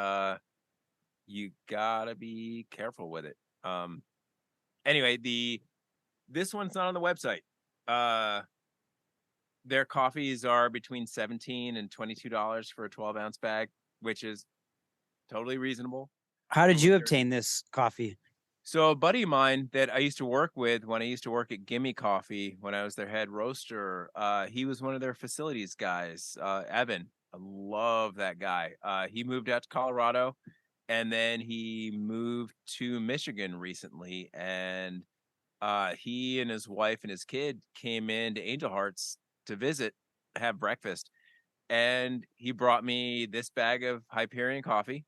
you gotta be careful with it. Anyway, this one's not on the website. Their coffees are between $17 and $22 for a 12-ounce bag, which is totally reasonable. How did you obtain this coffee? So a buddy of mine that I used to work with when I used to work at Gimme Coffee, when I was their head roaster, he was one of their facilities guys, Evan. I love that guy. He moved out to Colorado. And then he moved to Michigan recently, and he and his wife and his kid came in to Angel Hearts to visit, have breakfast, and he brought me this bag of Hyperion coffee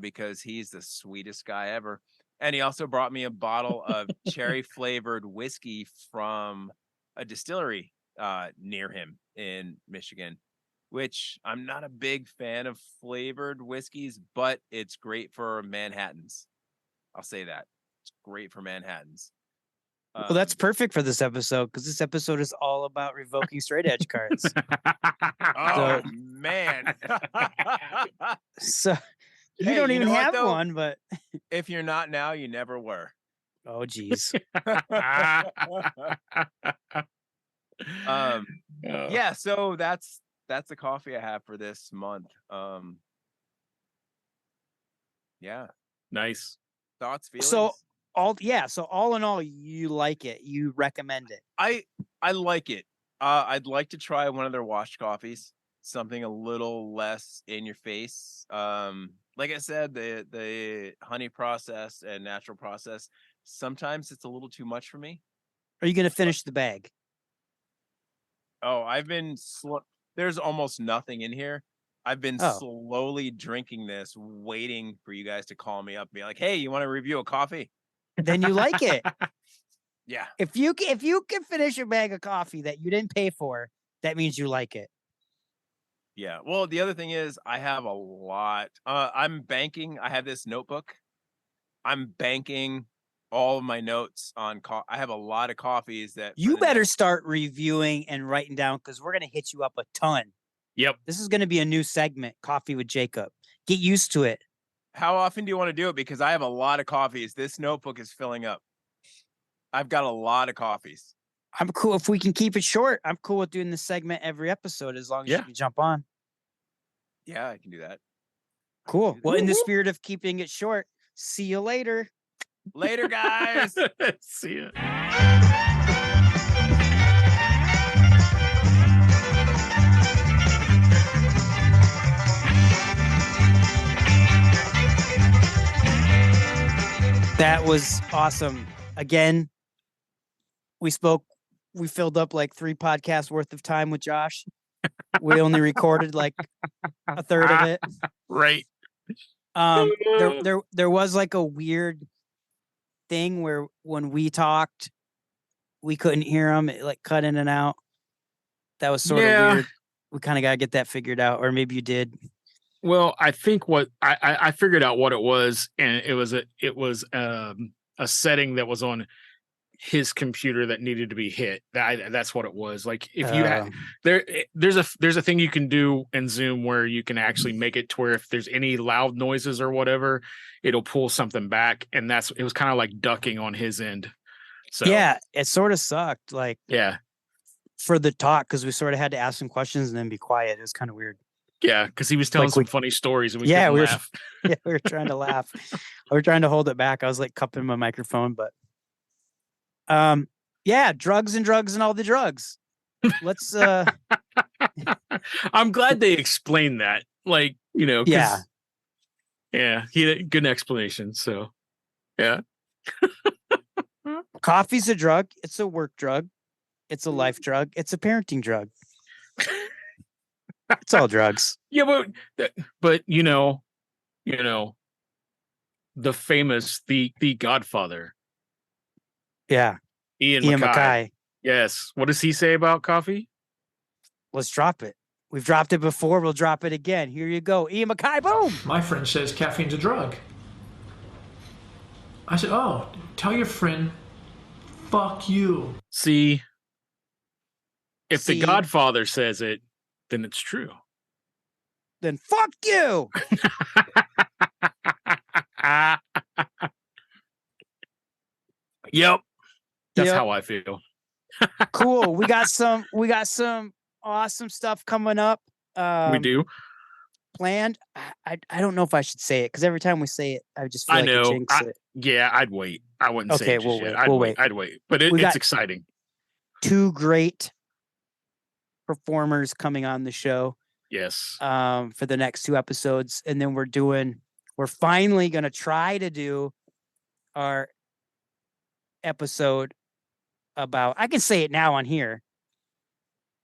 because he's the sweetest guy ever. And he also brought me a bottle of cherry flavored whiskey from a distillery near him in Michigan, which I'm not a big fan of flavored whiskeys, but it's great for Manhattans. I'll say that. It's great for Manhattans. Well, that's perfect for this episode because this episode is all about revoking straight edge cards. Oh, man. So you don't even have one, but if you're not now, you never were. Oh, geez. Yeah, so that's the coffee I have for this month. Yeah. Nice. Thoughts, feelings? So all in all, you like it. You recommend it. I like it. I'd like to try one of their washed coffees, something a little less in your face. Like I said, the honey process and natural process, sometimes it's a little too much for me. Are you going to finish the bag? Oh, I've been there's almost nothing in here. I've been slowly drinking this, waiting for you guys to call me up and be like, "Hey, you want to review a coffee?" Then you like it. Yeah. If you can finish a bag of coffee that you didn't pay for, that means you like it. Yeah. Well, the other thing is I have a lot. I'm banking. I have this notebook. I'm banking all of my notes on I have a lot of coffees that you better start reviewing and writing down because we're going to hit you up a ton. Yep. This is going to be a new segment, Coffee with Jacob. Get used to it. How often do you want to do it? Because I have a lot of coffees. This notebook is filling up. I've got a lot of coffees. I'm cool. If we can keep it short, I'm cool with doing this segment every episode as long as you can jump on. Yeah, I can do that. Cool. Well, in the spirit of keeping it short, see you later. Later, guys. See ya. That was awesome. Again, we filled up like 3 podcasts worth of time with Josh. We only recorded like a third of it. Right. There was like a weird thing where when we talked, we couldn't hear them. It like cut in and out. That was sort of weird. We kind of got to get that figured out, or maybe you did. Well, I think what I figured out what it was, and it was a setting that was on his computer that needed to be hit. That's what it was. Like if you had there's a thing you can do in Zoom where you can actually make it to where if there's any loud noises or whatever, it'll pull something back, and it was kind of like ducking on his end. So yeah, it sort of sucked. Like for the talk, because we sort of had to ask some questions and then be quiet. It was kind of weird. Yeah, because he was telling some funny stories and we couldn't laugh. Yeah, we were trying to laugh. We were trying to hold it back. I was like cupping my microphone, but drugs and all the drugs. Let's I'm glad they explained that. Like, he had a good explanation. So yeah. Coffee's a drug, it's a work drug, it's a life drug, it's a parenting drug. It's all drugs. Yeah, but the famous the Godfather. Yeah. Ian MacKaye. Yes. What does he say about coffee? Let's drop it. We've dropped it before. We'll drop it again. Here you go. Ian MacKaye, boom. My friend says caffeine's a drug. I said, oh, tell your friend, fuck you. See, if the Godfather says it, then it's true. Then fuck you. Yep. That's how I feel. Cool. We got some awesome stuff coming up. We do. Planned. I don't know if I should say it because every time we say it, I just feel like it jinx it. Yeah, I'd wait. I wouldn't say it. We'll wait. I'd wait. But it's exciting. 2 great performers coming on the show. Yes. For the next 2 episodes. And then we're finally gonna try to do our episode about, I can say it now on here,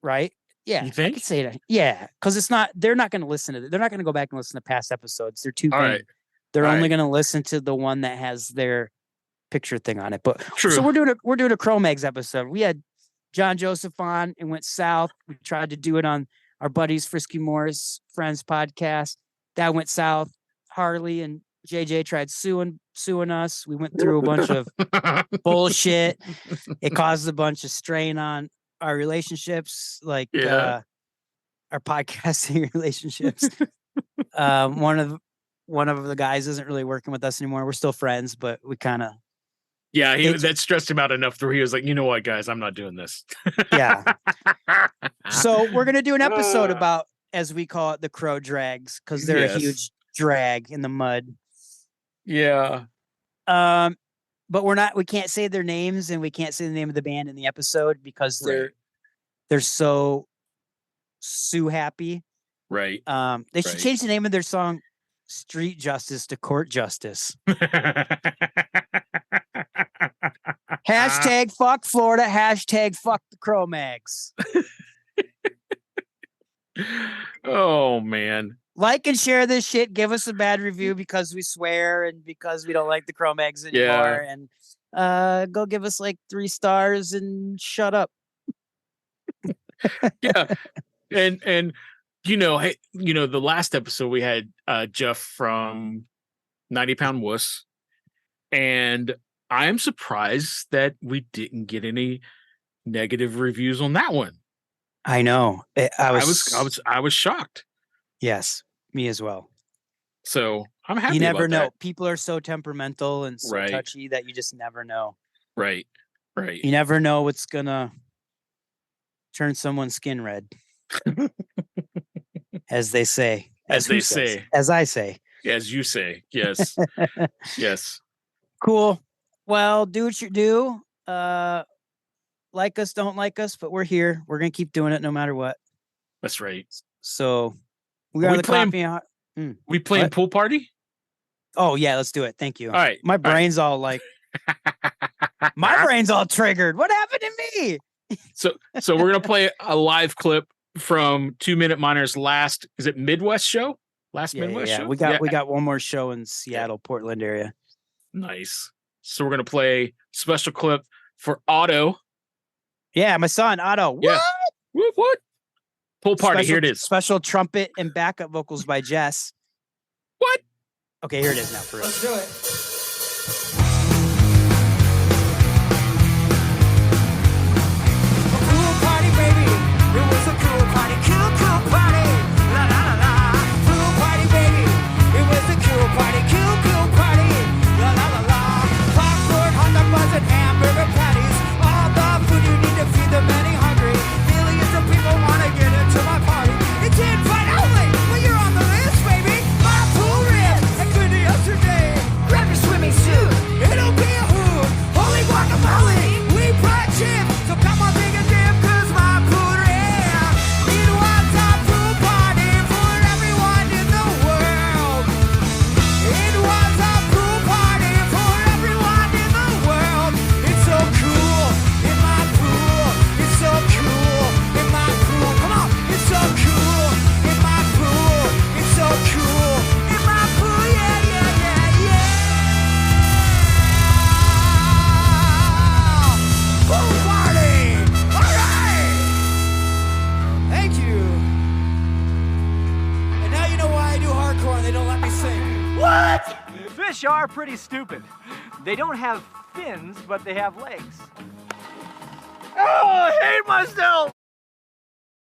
right? Yeah, you think? I can say it. Yeah, because they're not going to listen to it. They're not going to go back and listen to past episodes. They're too vain. Right. They're only going to listen to the one that has their picture thing on it. But true. So we're doing a Cro-Mags episode. We had John Joseph on and went south. We tried to do it on our buddies Frisky Morris Friends podcast. That went south. Harley and JJ tried suing us. We went through a bunch of bullshit. It caused a bunch of strain on our relationships, like our podcasting relationships. One of the guys isn't really working with us anymore. We're still friends, but we kind of that stressed him out enough where he was like, you know what, guys, I'm not doing this. Yeah. So we're gonna do an episode about, as we call it, the crow drags, because they're a huge drag in the mud. Yeah. But we can't say their names and we can't say the name of the band in the episode because they're so happy. Right. They should change the name of their song Street Justice to Court Justice. Hashtag fuck Florida, hashtag fuck the Cro-Mags. Oh man. Like and share this shit. Give us a bad review because we swear and because we don't like the Cro-Mags anymore. And go give us like 3 stars and shut up. Yeah. And the last episode we had Jeff from 90 Pound Wuss, and I am surprised that we didn't get any negative reviews on that one. I know. I was shocked. Yes, me as well. So I'm happy. You never know. That. People are so temperamental and so touchy that you just never know. Right. You never know what's gonna turn someone's skin red. As they say. As I say. As you say. Yes. Yes. Cool. Well, do what you do. Like us, don't like us, but we're here. We're gonna keep doing it no matter what. That's right. So we are the coffee. We playing pool party? Oh yeah, let's do it. Thank you. All right. My brain's all like my brain's all triggered. What happened to me? So we're gonna play a live clip from 2 Minute Miner's last, is it Midwest show? Last Midwest show? We got one more show in Seattle, Portland area. Nice. So we're gonna play special clip for Otto. Yeah, my son Otto. Yeah. What? Pool party. Here it is. Special trumpet and backup vocals by Jess. What? Okay, here it is now for real. Let's do it. Fish are pretty stupid. They don't have fins, but they have legs. Oh, I hate myself!